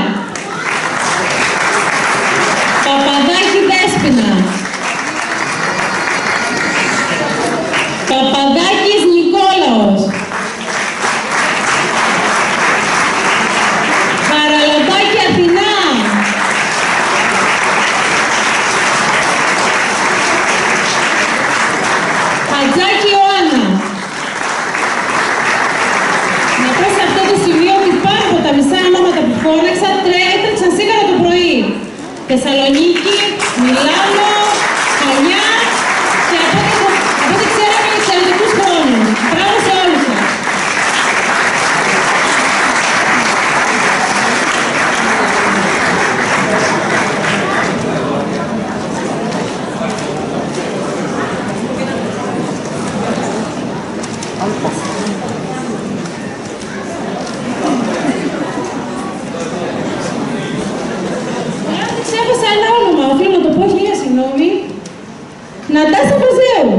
Παπαδάκη Δέσποινα, Παπαδάκης Νικόλαος, Χαραλαμπάκη Αθηνά, Χατζάκη Ιωάννα. Να πω σε αυτό το σημείο ότι πάνω από τα μισά ονόματα που φώναξα έτρεξαν σήμερα το πρωί. Θεσσαλονίκη, Μιλάνο, Χανιά και από ό,τι ξέραμε εξαιρετικούς χρόνους. Μπράβο σε όλους σας. Ξέχασα ένα όνομα, οφείλω να το πω, χίλια συγγνώμη. Νατάσα Παζέου.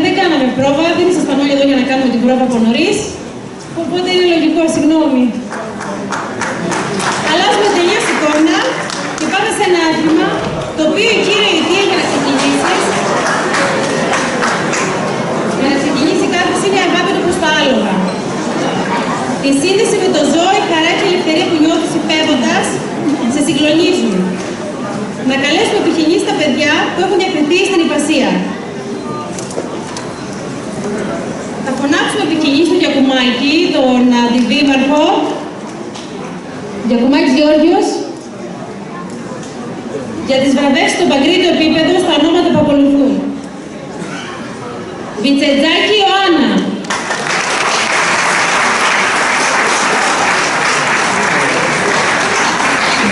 δεν κάναμε πρόβα, δεν ήσασταν όλοι εδώ για να κάνουμε την πρόβα από νωρίς. Οπότε είναι λογικό, συγγνώμη. Αλλάζουμε τελείως εικόνα και πάμε σε ένα άθλημα το οποίο η κύρια αιτία για να ξεκινήσει κάποιος είναι αγάπητο προς τα άλογα. Η σύνδεση με το ζώο, η χαρά και η ελευθερία που νιώθεις υπέβοντας σε συγκλονίζουν. Να καλέσουμε επιχειρήσεις στα παιδιά που έχουν διακριθεί στην υπασία. Θα φωνάξουμε επιχειρήσεις στον Γιακουμάκη, τον αντιδήμαρχο. Γιακουμάκης Γιώργιος, για τις βραβεύσεις στο παγκρίτιο επίπεδο στα ονόματα που ακολουθούν. Βιτσετζάκη Ιωάννα.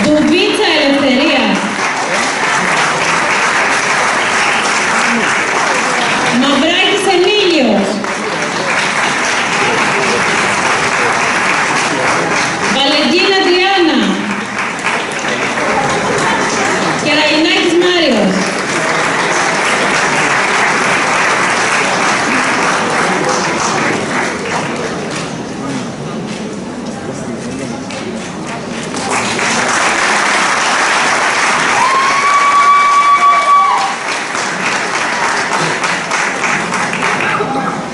Δουβίτσα Ελευθερία. Μαυράκης Εμίλιος. Βαλεντίνα Τριάννα. Κεραϊνάκης Μάριος.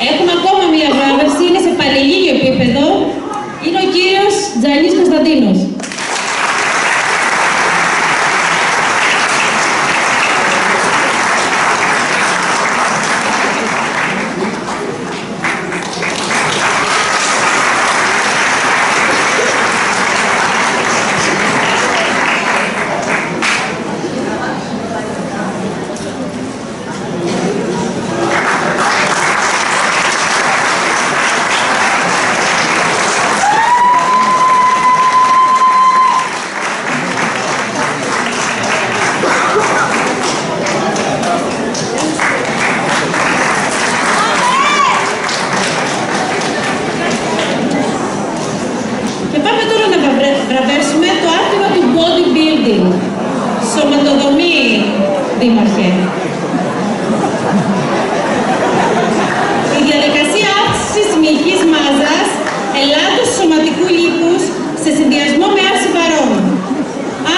Έχουμε ακόμα μία βράβευση, είναι σε πανελλήνιο επίπεδο. Είναι ο κύριος Τζανής Κωνσταντίνος. Βραβεύσουμε το άθλημα του bodybuilding. Σωματοδομή, δήμαρχε. Η διαδικασία αύξησης της μυϊκής μάζας, ελάττωσης σωματικού λίπους σε συνδυασμό με άρση βαρών.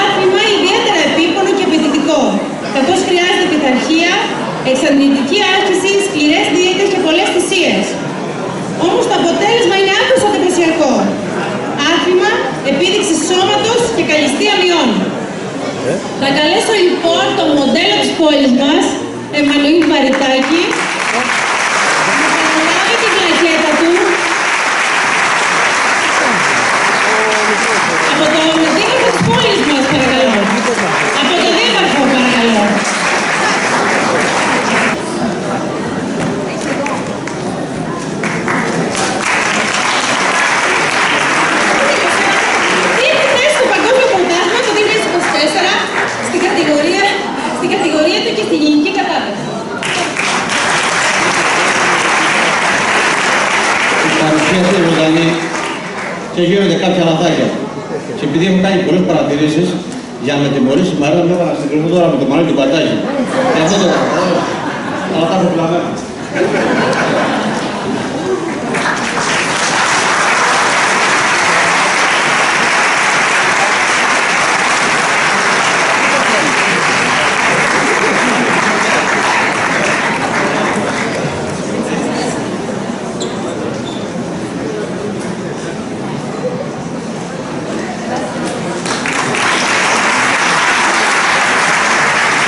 Άθλημα ιδιαίτερα επίπονο και απαιτητικό, καθώς χρειάζεται πειθαρχία, εξαντλητική άσκηση, σκληρές δίαιτες και πολλές θυσίες. Όμως το αποτέλεσμα είναι άκρως εντυπωσιακό. Άθλημα, επίδειξη σώματος και καλλιστεία μειών. Θα καλέσω λοιπόν το μοντέλο της πόλης μας, Εμμανουήλ Βαριτάκη, να παραλάβει την πλακέτα του από το δήμαρχο της πόλης μας, παρακαλώ. Από το δήμαρχο, παρακαλώ. Στην κατηγορία του και στη γενική κατάταξη. Η παρουσίαση ζωντανή και γίνονται κάποια λαθάκια. Και επειδή έχω κάνει πολλές παρατηρήσεις, για να τιμωρήσει η Μαρίνα, με έβαλα να συγκριθώ τώρα με το Μανώλη του Πατάκη. Και αυτό το αλλά τα έχω πλαμμένα.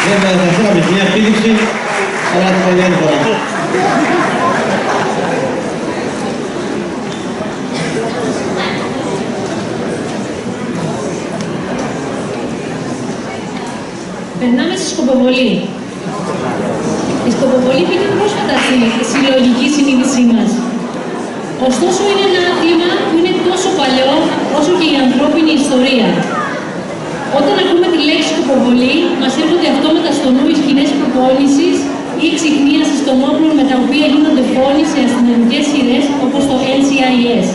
Βέβαια θα θέλαμε μια επίδειξη, αλλά θα πάει άλλη φορά. Περνάμε στη σκοποβολή. Η σκοποβολή πήγε πρόσφατα στη συλλογική συνείδησή μας. Ωστόσο είναι ένα άθλημα που είναι τόσο παλιό όσο και η ανθρώπινη ιστορία. Όταν ακούμε τη λέξη σκοποβολή, μας έρχονται αυτόματα στο νου οι σκηνές προπόνησης ή εξυχνίασης των όπλων με τα οποία γίνονται φόνοι σε αστυνομικές σειρές όπως το NCIS.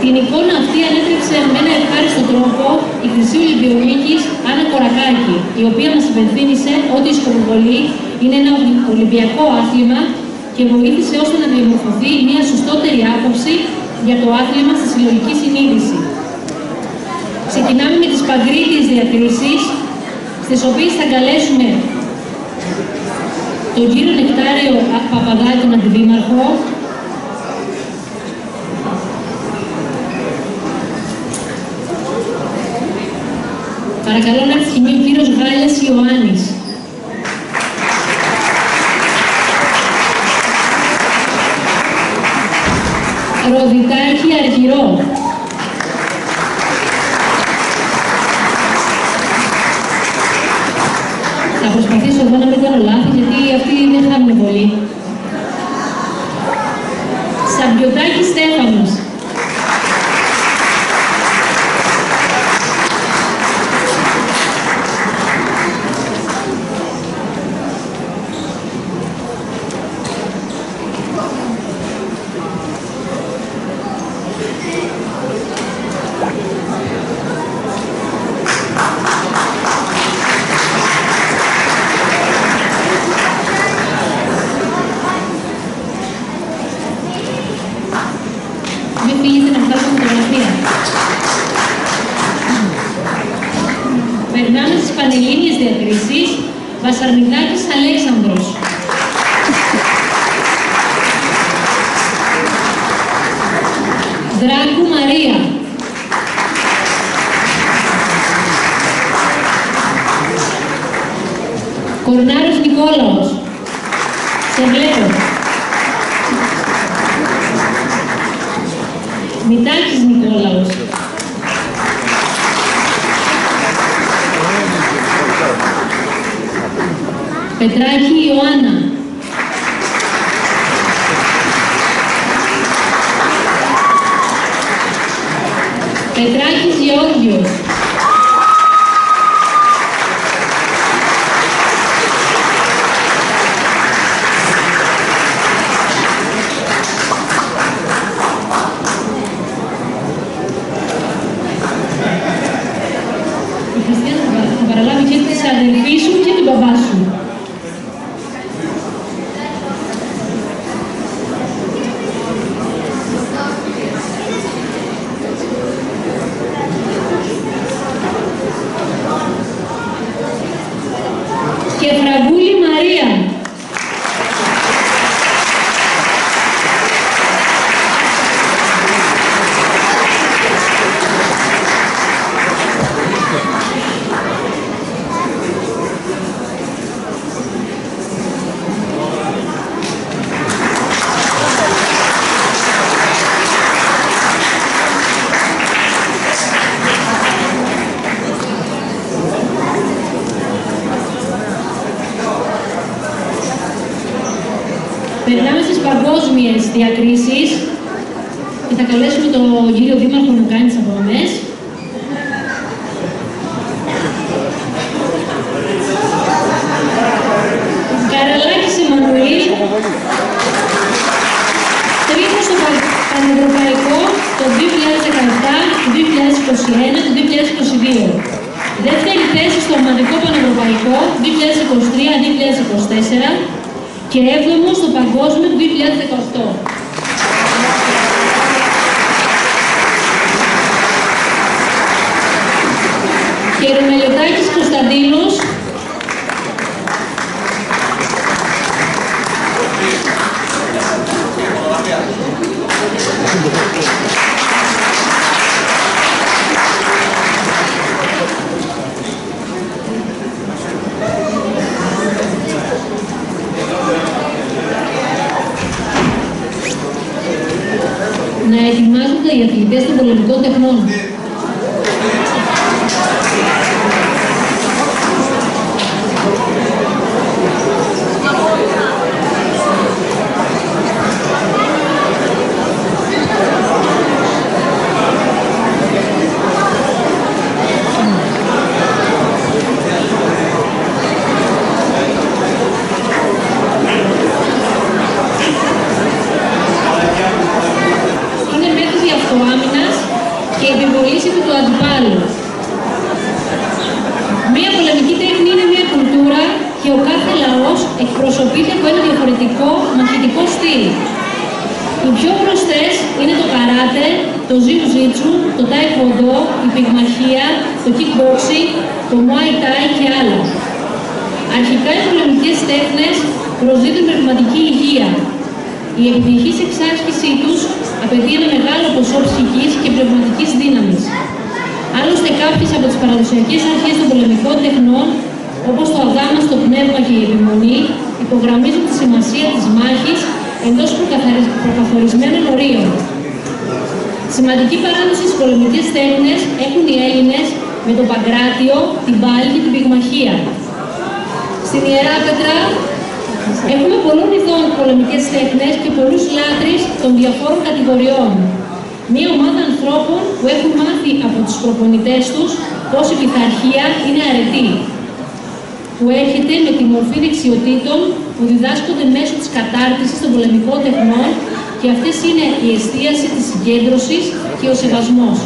Την εικόνα αυτή ανέτρεψε με ένα ευχάριστο τρόπο η Χρυσή Ολυμπιονίκης Άννα Κορακάκη, η οποία μας υπενθύμησε ότι η σκοποβολή Είναι ένα ολυμπιακό άθλημα και βοήθησε ώστε να διαμορφωθεί μια σωστότερη άποψη για το άθλημα στη συλλογική συνείδηση. Ξεκινάμε με τις παγκρίτιες διακρίσεις, στις οποίες θα καλέσουμε τον κύριο Νεκτάριο Παπαδάκη, τον Αντιδήμαρχο, παρακαλώ να έρθει στιγμή ο κύριος Γάλιας Ιωάννης. Ροδιτάκη Αργυρό. Θα προσπαθήσω εδώ να μην κάνω λάθη, γιατί αυτοί δεν χάνουν πολύ. Σαμπιωτάκη Στέφανος. Περνάμε στις πανελλήνιες διακρίσεις. Βασαρμητάκης Αλέξανδρος. Δράκου Μαρία. Κορνάρος Νικόλαος. Σε βλέπω. Μητάκης Νικόλαος. Πετράκη Ιωάννα. Πετράκης Γεώργιος. Η Χριστιανά θα παραλάβει και της αδελφής σου και του μπαμπά σου. Και Φραγκούλη Μαρία. Περνάμε στις παγκόσμιες διακρίσεις και θα καλέσουμε τον κύριο Δήμαρχο να κάνει τις αποδομές. Καραλάκης Εμμανουήλ, τρίτος στο Πανευρωπαϊκό το 2017, το 2021, το 2022. Δεύτερη θέση στο Ομαδικό Πανευρωπαϊκό 2023-2024 και 7ο στο Παγκόσμιο του 2018. Και Ρωμελιωτάκης Κωνσταντίνος, να ετοιμάζονται οι αθλητές των πολεμικών τεχνών. Είναι μέθοδοι αυτοάμυνας και επιβολή αθλητικό στυλ. Οι πιο γνωστές είναι το καράτε, το ζιου-ζίτσου, το τάικβοντό, η πυγμαχία, το kickboxing, το muay thai και άλλα. Αρχικά οι πολεμικές τέχνες προσδίδουν πνευματική υγεία. Η επιτυχής εξάσκησή τους απαιτεί ένα μεγάλο ποσό ψυχικής και πνευματικής δύναμης. Άλλωστε, κάποιες από τις παραδοσιακές αρχές των πολεμικών τεχνών, όπως το αγάμαστο πνεύμα και η επιμονή, υπογραμμίζουν τη σημασία της μάχης εντός προκαθορισμένων ορίων. Σημαντική παράδοση στις πολεμικές τέχνες έχουν οι Έλληνες με το Παγκράτιο, την Πάλη και την Πυγμαχία. Στην Ιερά Πέτρα έχουμε πολλών ειδών πολεμικές τέχνες και πολλούς λάτρεις των διαφόρων κατηγοριών. Μία ομάδα ανθρώπων που έχουν μάθει από τους προπονητές τους πως η πειθαρχία είναι αρετή, που έρχεται με τη μορφή δεξιοτήτων που διδάσκονται μέσω της κατάρτισης των πολεμικών τεχνών και αυτές είναι η εστίαση της συγκέντρωσης και ο σεβασμός.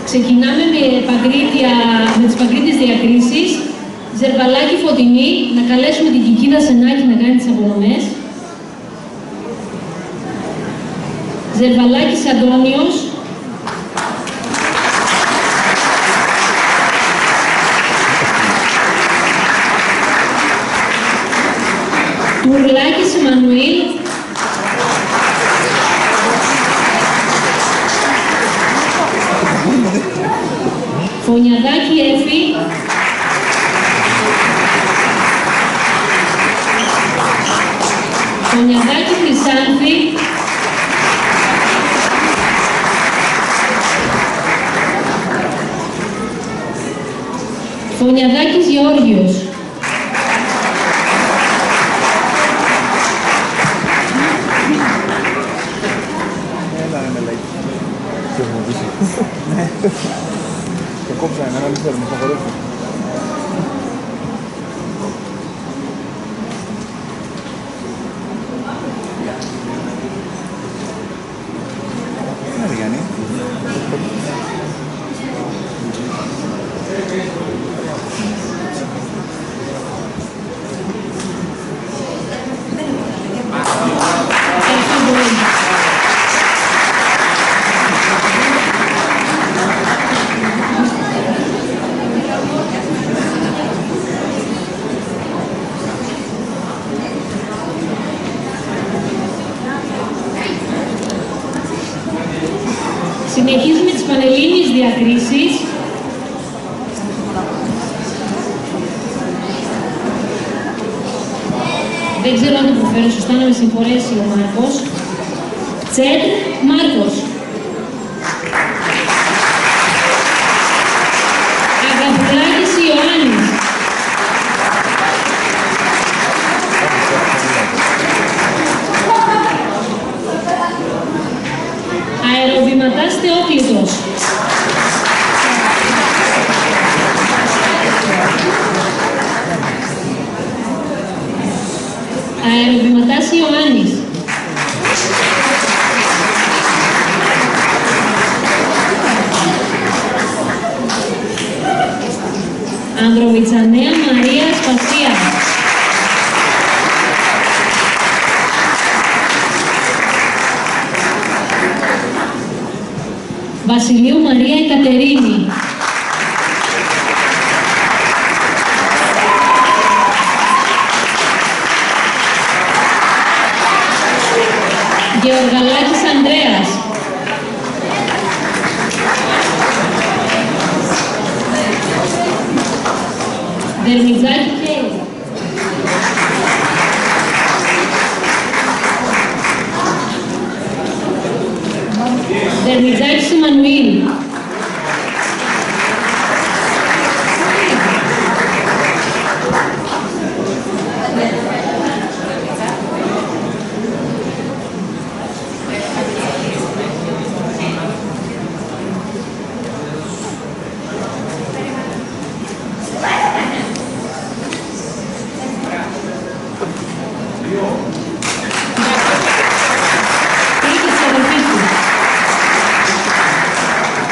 Ξεκινάμε με τις παγκρίτιες διακρίσεις. Ζερβαλάκη Φωτεινή, να καλέσουμε την Κικίδα Σενάκη να κάνει τις απονομές. Ζερβαλάκης Αντώνιος. Τουρλάκης Εμμανουήλ. Φωνιαδάκη Έφη. Φωνιαδάκη Χρυσάνθη. Φωνιαδάκης Γεώργιος. Το κόψα ένα, δεν θέλω, θα χωρέσω. Ναι, Γιάννη. Συνεχίζουμε τις πανελλήνιες διακρίσεις. Δεν ξέρω αν το προφέρω σωστά, να με συγχωρέσει ο Μάρκος. Τσέτ Μάρκος. Αγαπουλάκης Ιωάννης. Αεροβηματάς Θεόκλητος. Αεροβηματάς Ιωάννης. Ανδροβιτσανέα Μαρία Σπασία. Βασιλείου Μαρία Εκατερίνη. Γεωργαλάκης Ανδρέας. Δερμιτζάκη Κέι. Δερμιτζάκης Εμμανουήλ.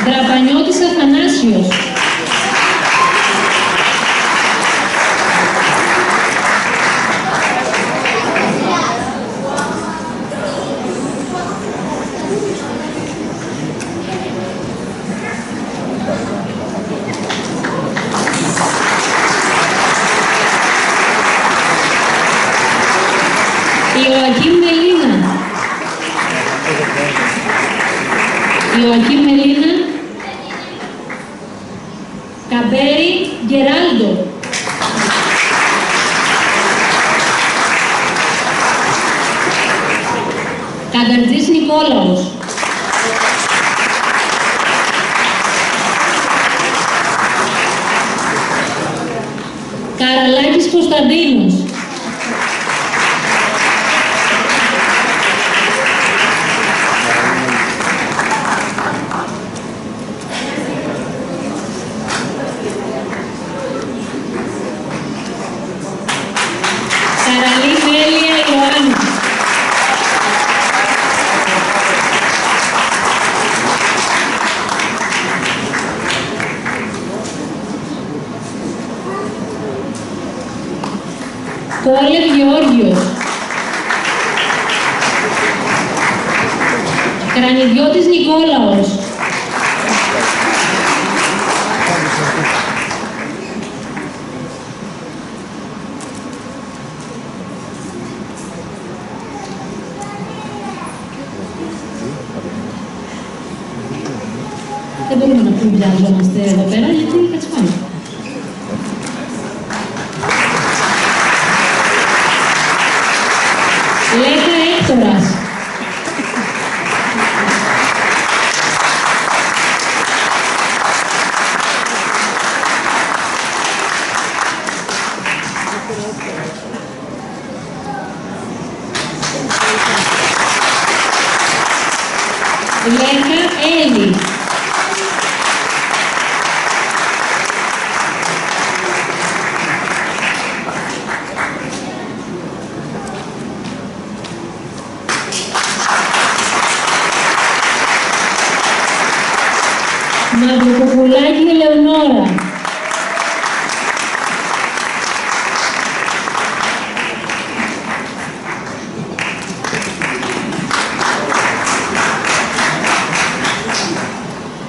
Δραπανιώτης Αθανάσιος. Ιωακίμ Μελίνα. Ιωακίμ Μελίνα. Καμπέρι Γκεράλντο. Κανταρτζής Νικόλαος. Καραλάκης Κωνσταντίνος. Καραλή Μέλια Ιωάννη. Κόλευ Γεώργιος. Κρανιδιώτης Νικόλαος. Δεν μπορούμε να κουμπιάζομαστε εδώ πέρα γιατί κατσπάμε. Λέκα Έκτορας. Λέκα Έλλη. Μαυροκοπουλάκη Ελεονόρα.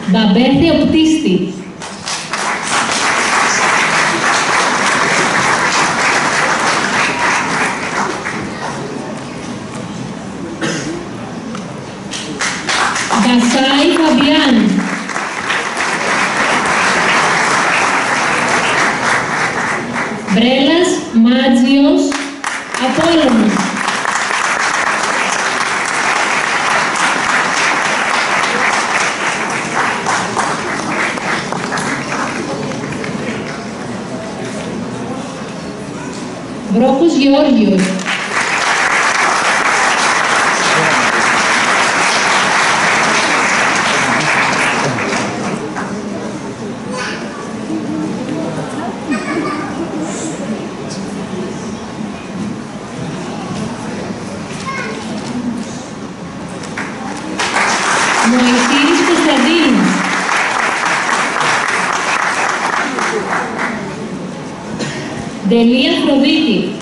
Μπαμπέρθη Οπτίστη. Γκασάη Φαμπιάν. Μπρέλας Μάτζιος Απόλλωνας. Βρόκος Γεώργιος. Μωυσήρης Κωνσταντίνος. Ντελία Αφροδίτη.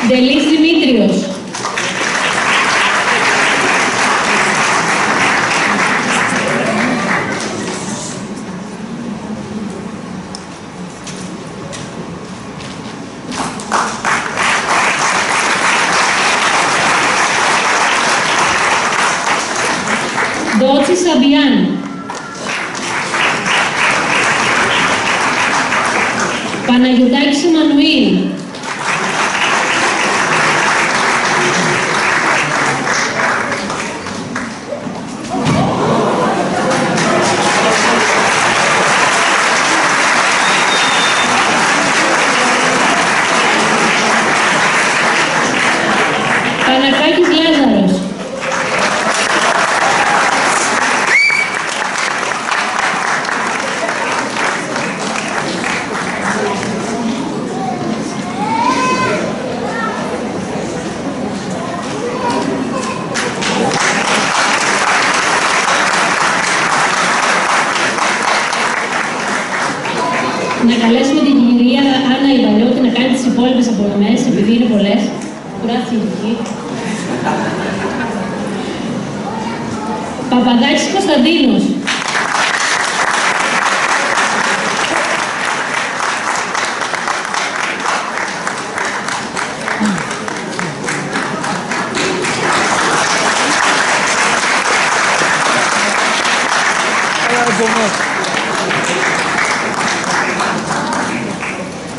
Ντελής Δημήτριος. Ντότσι Σαμπιάν. Παναγιωτάκης Εμμανουήλ. Πανακάκης Λάζαρος. να καλέσουμε την κυρία Άννα Ιβαλιώτη να κάνει τις υπόλοιπες απονομές, επειδή είναι πολλές. Κουράστηκε εκεί. Παπαδάκης Κωνσταντίνος.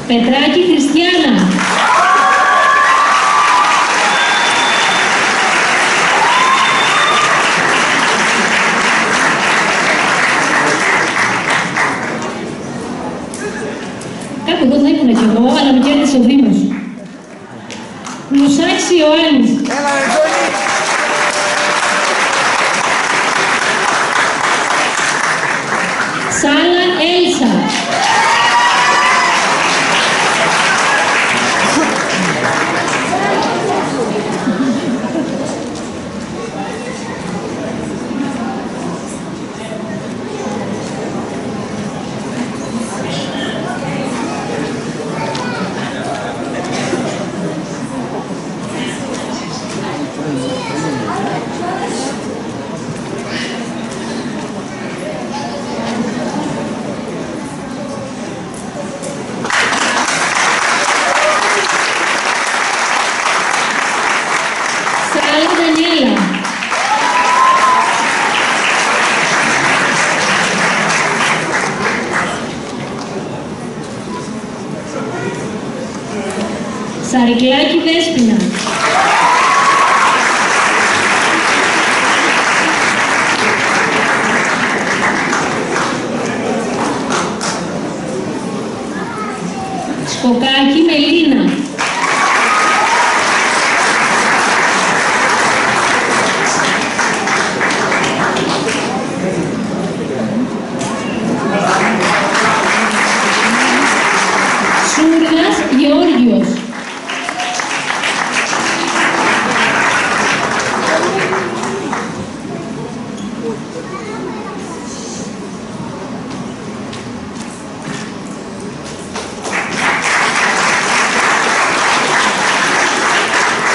Πετράκη Χριστιάνα. Κάπου εδώ θα ήμουν κι εγώ, αλλά με κέρδισε ο Δήμος. Λουσάκης Ιωάννης. Σάλα Έλσα. Σαρικλάκη Δέσποινα. Σκοκάκη Μελίνα. Σούργας Γεώργιος.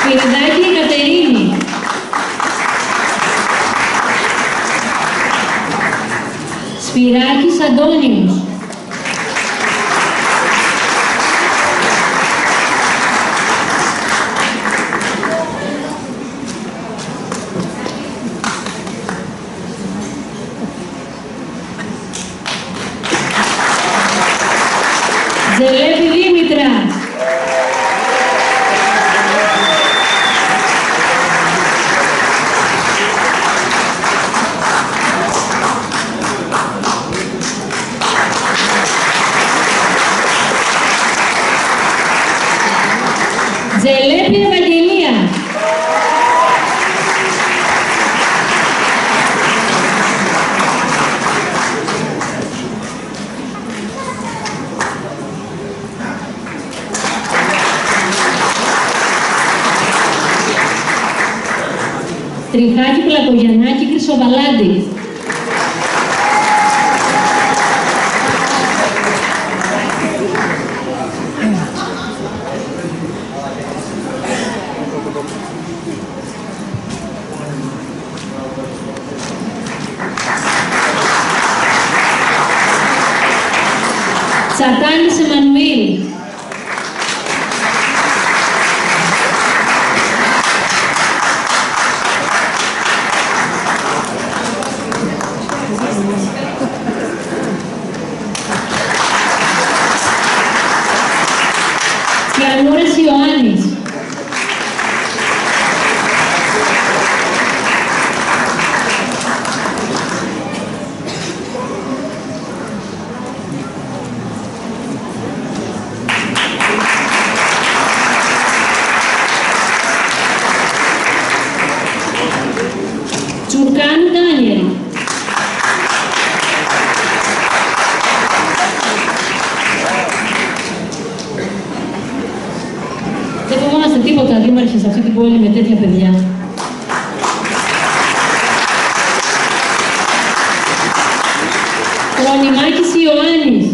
Σπυριδάκη Κατερίνη. Σπυράκης Αντώνιος. Ζελέπη Δήμητρα. Ζελέπη Ευαγγελία. Τριχάκη Πλακογιαννάκη Χρυσοβαλάντη. Τσατάνης Εμμανουήλ. Γιαννούρας Ιωάννης. Τσουρκάνου Ντάνιελ. Δεν φοβόμαστε τίποτα, δήμαρχε, σε αυτή την πόλη με τέτοια παιδιά. Χρονιμάκης Ιωάννης.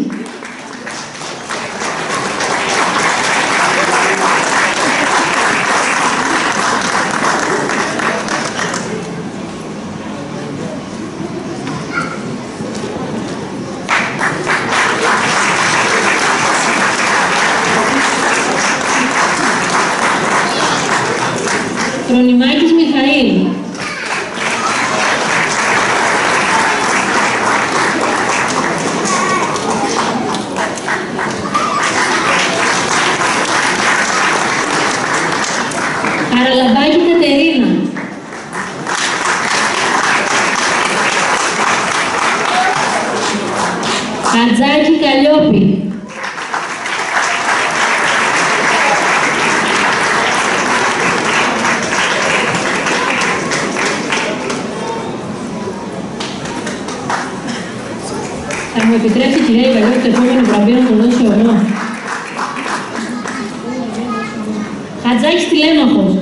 Φρονιμάκης Μιχαήλ. Χαραλαμπάκη Κατερίνα. Χατζάκη Καλλιόπη. Θα μου επιτρέψει, κυρία Ικαλιόπη, το επόμενο βραβείο να το δώσω εγώ. Χατζάκης Τηλέμαχος.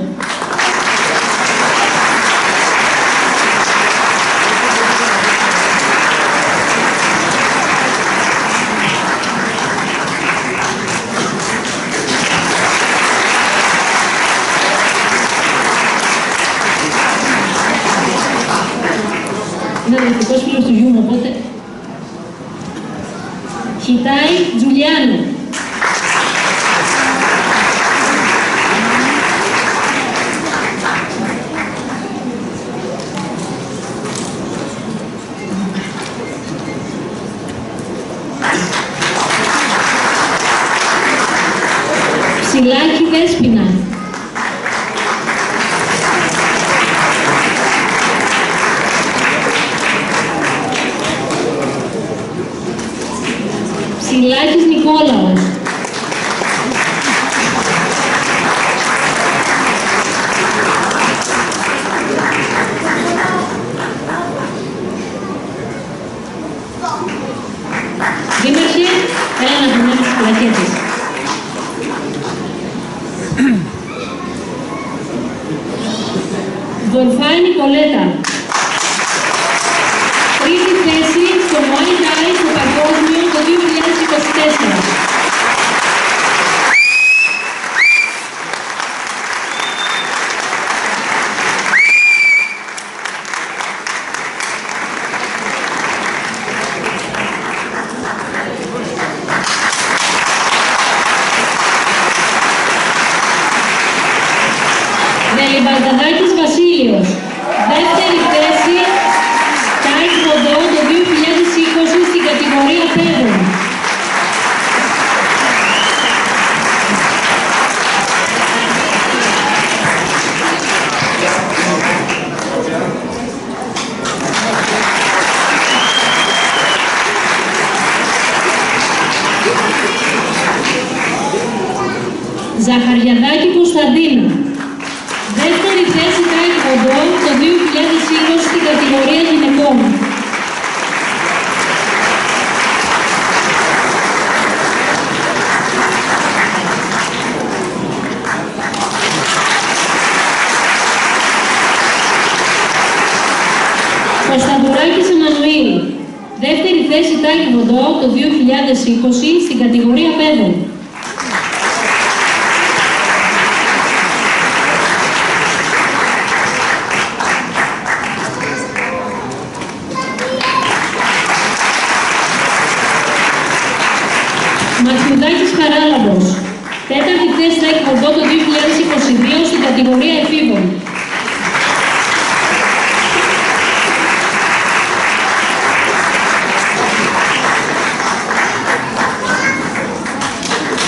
Είναι αδελφικός φίλος του γιού μου, οπότε... Χιτάι Τζουλιάνου. Ψηλάκη Δέσποινα. Ψηλάκης Νικόλαος. Δήμαρχε, έλα να δούμε τις πλακέτες. Δορφάη Νικολέτα. Τρίτη θέση στο Muay Thai στο παγκόσμιο το 2024. Δελιμπαρταδάκης Βασίλειος. Δεύτερη θέση Taekwondo το 2020 στην κατηγορία παιδών. Ζαχαριαδάκη Κωνσταντίνα. Δεύτερη θέση Taekwondo το 2020 στην κατηγορία γυναικών. Κωνσταντουράκης Εμμανουήλ. Δεύτερη θέση Taekwondo το 2020 στην κατηγορία παιδών. Μαθιουδάκης Χαράλαμπος. Τέταρτη θέση Taekwondo το 2022 στην κατηγορία εφήβων.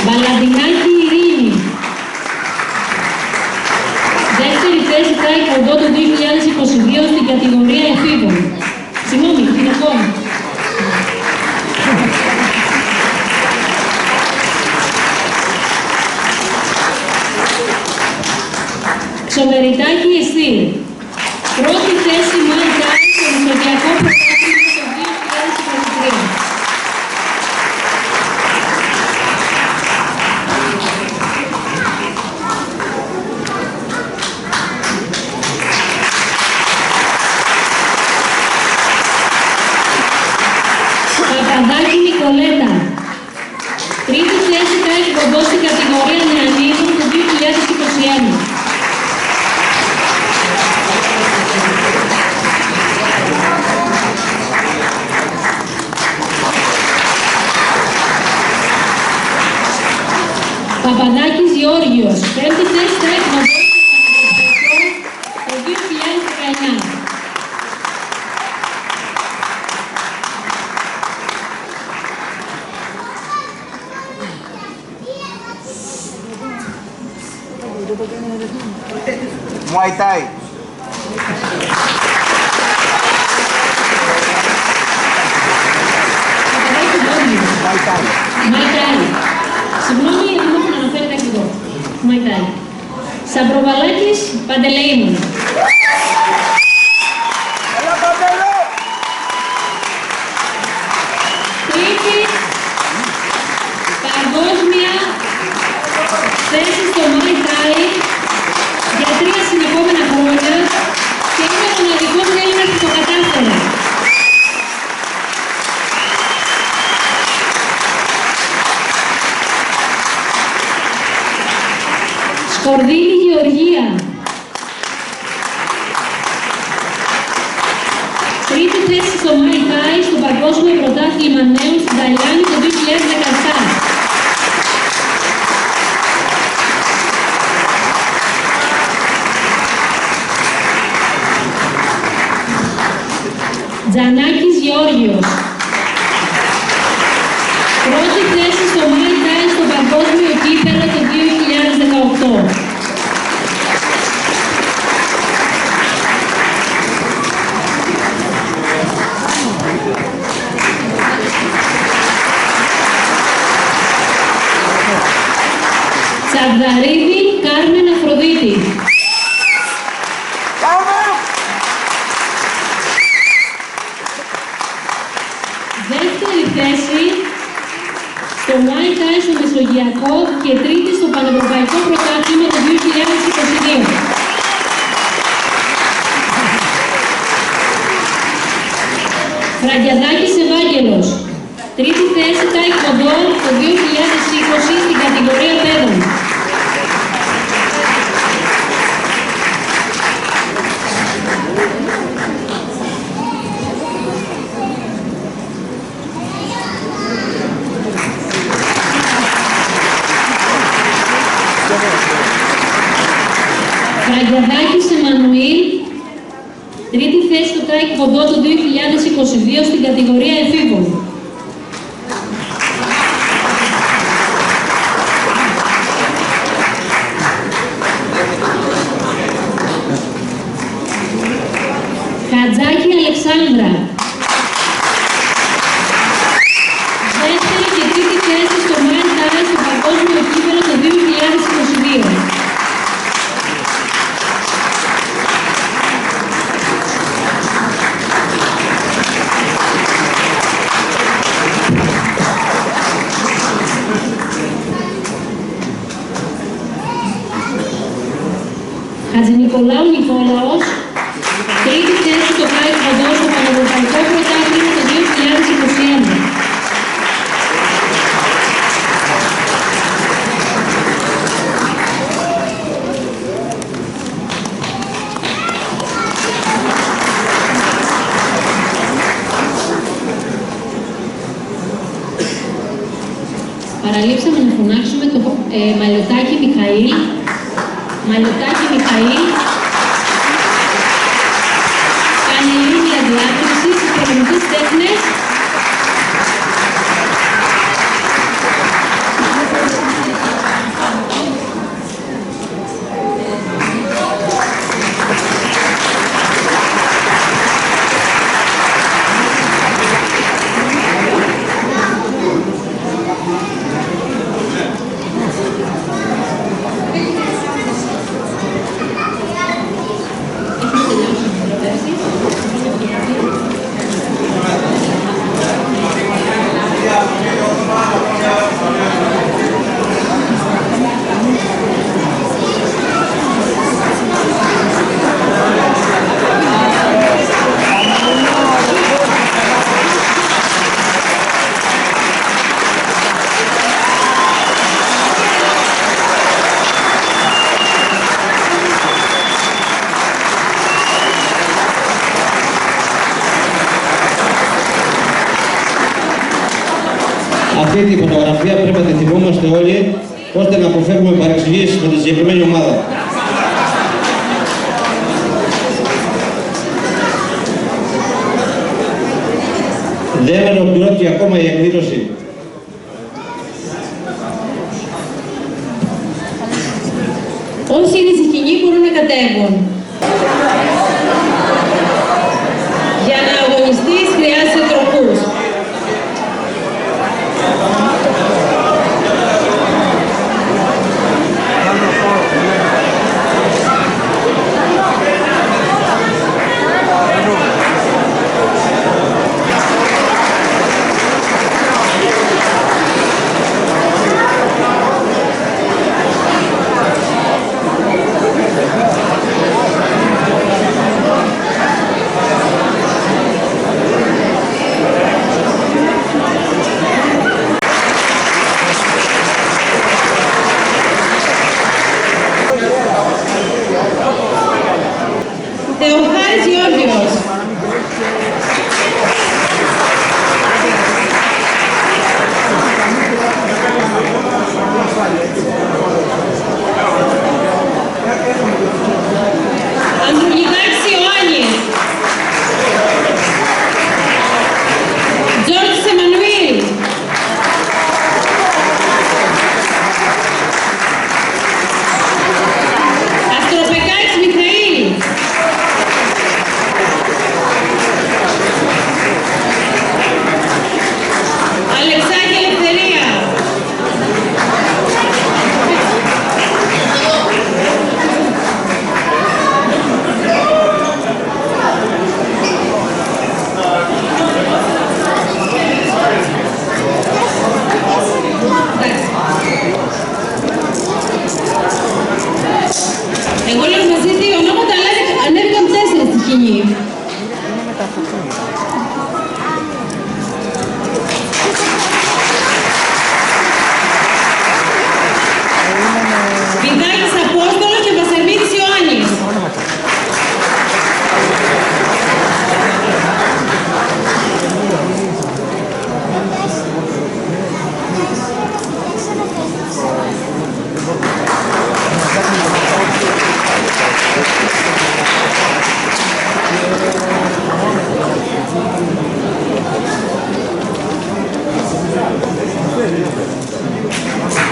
Βαλαντινάκη Ειρήνη. Δεύτερη θέση Taekwondo το 2022 στην κατηγορία εφήβων. Συγγνώμη, γυναικών. Ξομεριτάκη Εστίρ. Πρώτη θέση Muay Thai στο Μεσογειακό Πρωτάθλημα το 2023. Παπαδάκη Νικολέτα. Τρίτη θέση Taekwondo στην κατηγορία νεανίνων το 2021. Παπαδάκης Γεώργιος. Πέμπτη θέση Taekwondo στο Muay Thai. Muay Thai. Μαϊτάι. Συγγνώμη, γιατί μου έχουν αναφέρει τα ακριβώ. Μαϊτάι. Σαμπροβαλάκης Παντελεήμων. Έλα Παντελό! Τρίτη παγκόσμια θέση στο Μαϊτάι για 3 συνεχόμενα χρόνια και είναι ο μοναδικός Έλληνας που το κατάφερε. Σκορδίλη Γεωργία. Τρίτη θέση στο Muay Thai στο Παγκόσμιο Πρωτάθλημα Νέων στην Ταϊλάνδη το 2017. Τζανάκης Γεώργιος. Πρώτη θέση στο Muay Thai στο Παγκόσμιο Κύπελλο το 2018. Τσαγδαρίδη Κάρμεν Αφροδίτη. Δεύτερη θέση στο Muay Thai στο Μεσογειακό και τρίτη στο Πανευρωπαϊκό Πρωτάθλημα το 2022. Φραγκιαδάκης Ευάγγελος. Τρίτη θέση Taekwondo το 2020 στην κατηγορία παιδών. Φραγκιαδάκης Εμμανουήλ, τρίτη θέση στο Taekwondo το 2022 στην κατηγορία εφήβων. Χατζάκη Αλεξάνδρα. Δεύτερη και τρίτη θέση στο Muay Thai στο Παγκόσμιο Κύπελλο το 2022. Χατζηνικολάου Νικόλαος. Τρίτη θέση στο Taekwondo στο Πανευρωπαϊκό Πρωτάθλημα το 2021. Παραλείψαμε να φωνάξουμε το Μαλιωτάκη Μιχαήλ. Μαλιωτάκη Μιχαήλ. Πανελλήνια διάκριση στις πολεμικές τέχνες. Αυτή τη φωτογραφία πρέπει να τη θυμόμαστε όλοι, ώστε να αποφεύγουμε παρεξηγήσεις με τη συγκεκριμένη ομάδα. Δεν ολοκληρώθηκε ακόμα η εκδήλωση. Όσοι είναι στη σκηνή μπορούν να κατέβουν. Για να αγωνιστείς χρειάζεσαι τροχούς. Θεοχάρης Γεώργιος. Ανδρουλιδάκης Ιωάννης. Τζόρτζης Εμμανουήλ. Αστροπεκάκης Μιχαήλ. Αλεξάκη Ελευθερία. Εγώ λέω μαζί δύο ονόματα, αλλά ανέβηκαν 4 στη σκηνή. Βιδάκης Απόστολος και Βασαρμίδης Ιωάννης.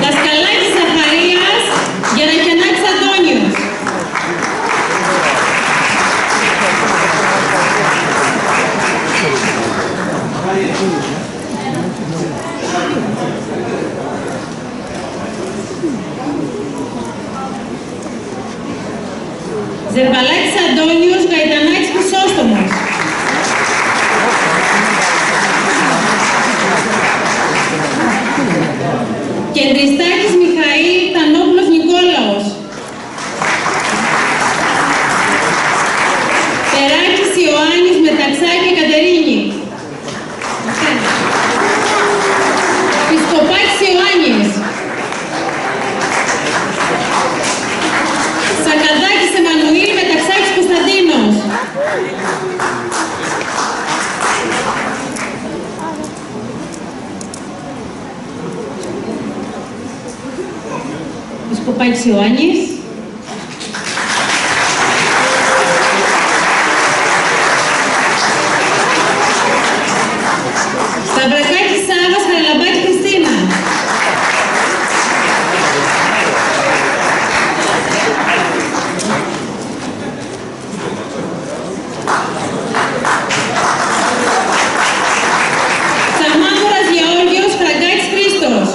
Δασκαλάκης Ζαχαρίας, Γερακιανάκης Αντώνιος. Ζερβαλάκης Αντώνιος, Γαϊτανάκης Χρυσόστομος. Κεντριστάκης Μιχαήλ, Τανόπουλος Νικόλαος. Περάκης Ιωάννης, Μεταξάκη Κατερίνη. Πισκοπάκης Ιωάννης. Σακαδάκης Εμμανουήλ, Μεταξάκης Κωνσταντίνος. Πισκοπάκης Ιωάννης. Σταυρακάκης Σάβας, Χαραλαμπάκη Χριστίνα. Σαμάγορας Γεώργιος, Φραγκάκης Χρήστος.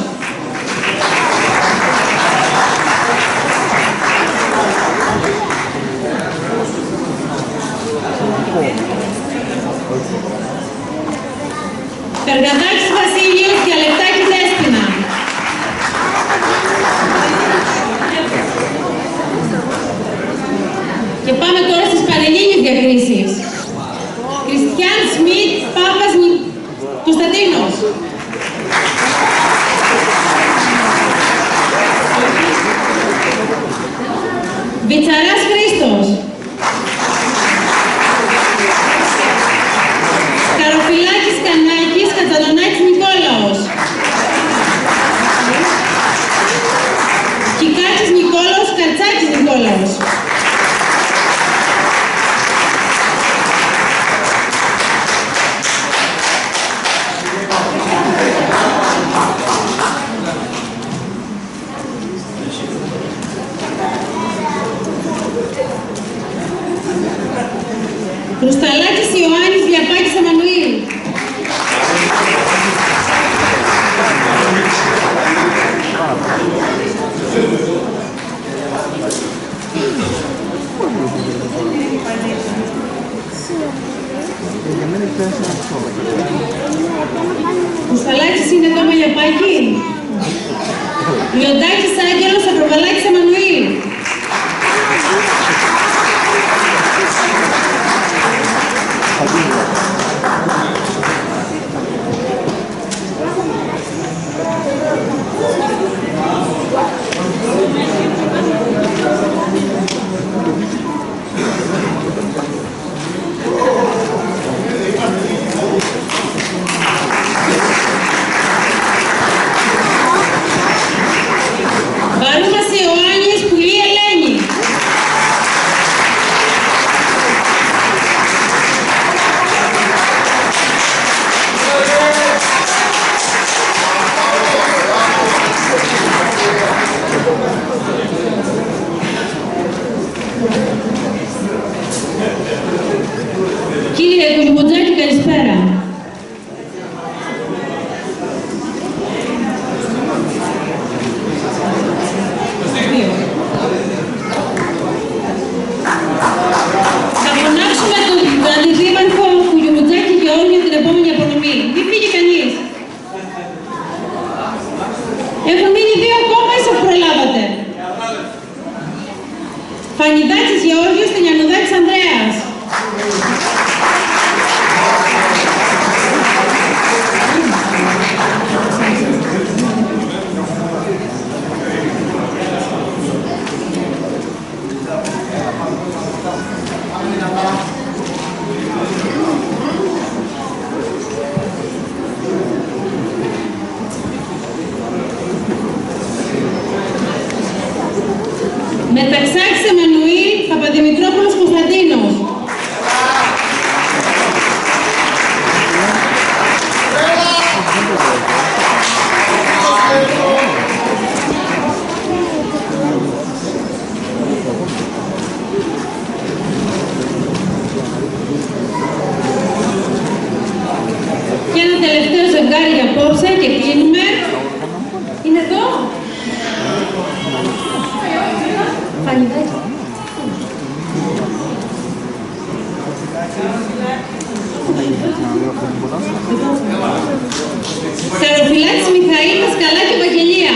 Έχουν μείνει 2 ακόμα, ίσως προλάβατε. Φανιδάκης Γεώργιος, Τενιανουδάκης Ανδρέας. Μεταξάκης Εμμανουήλ, Παπαδημητρόπουλος Κωνσταντίνος. Και ένα τελευταίο ζευγάρι για απόψε και κλείνουμε. Είναι εδώ. Φανιδάκη. Καροφυλάκης Μιχαήλ, Δασκαλάκη Ευαγγελία.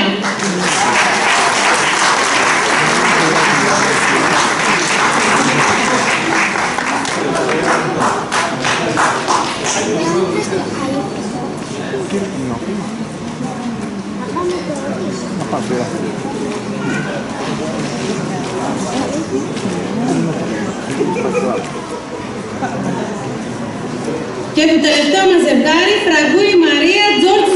Και το τελευταίο μας ζευγάρι, Φραγκούρη Μαρία, Τζόρτζ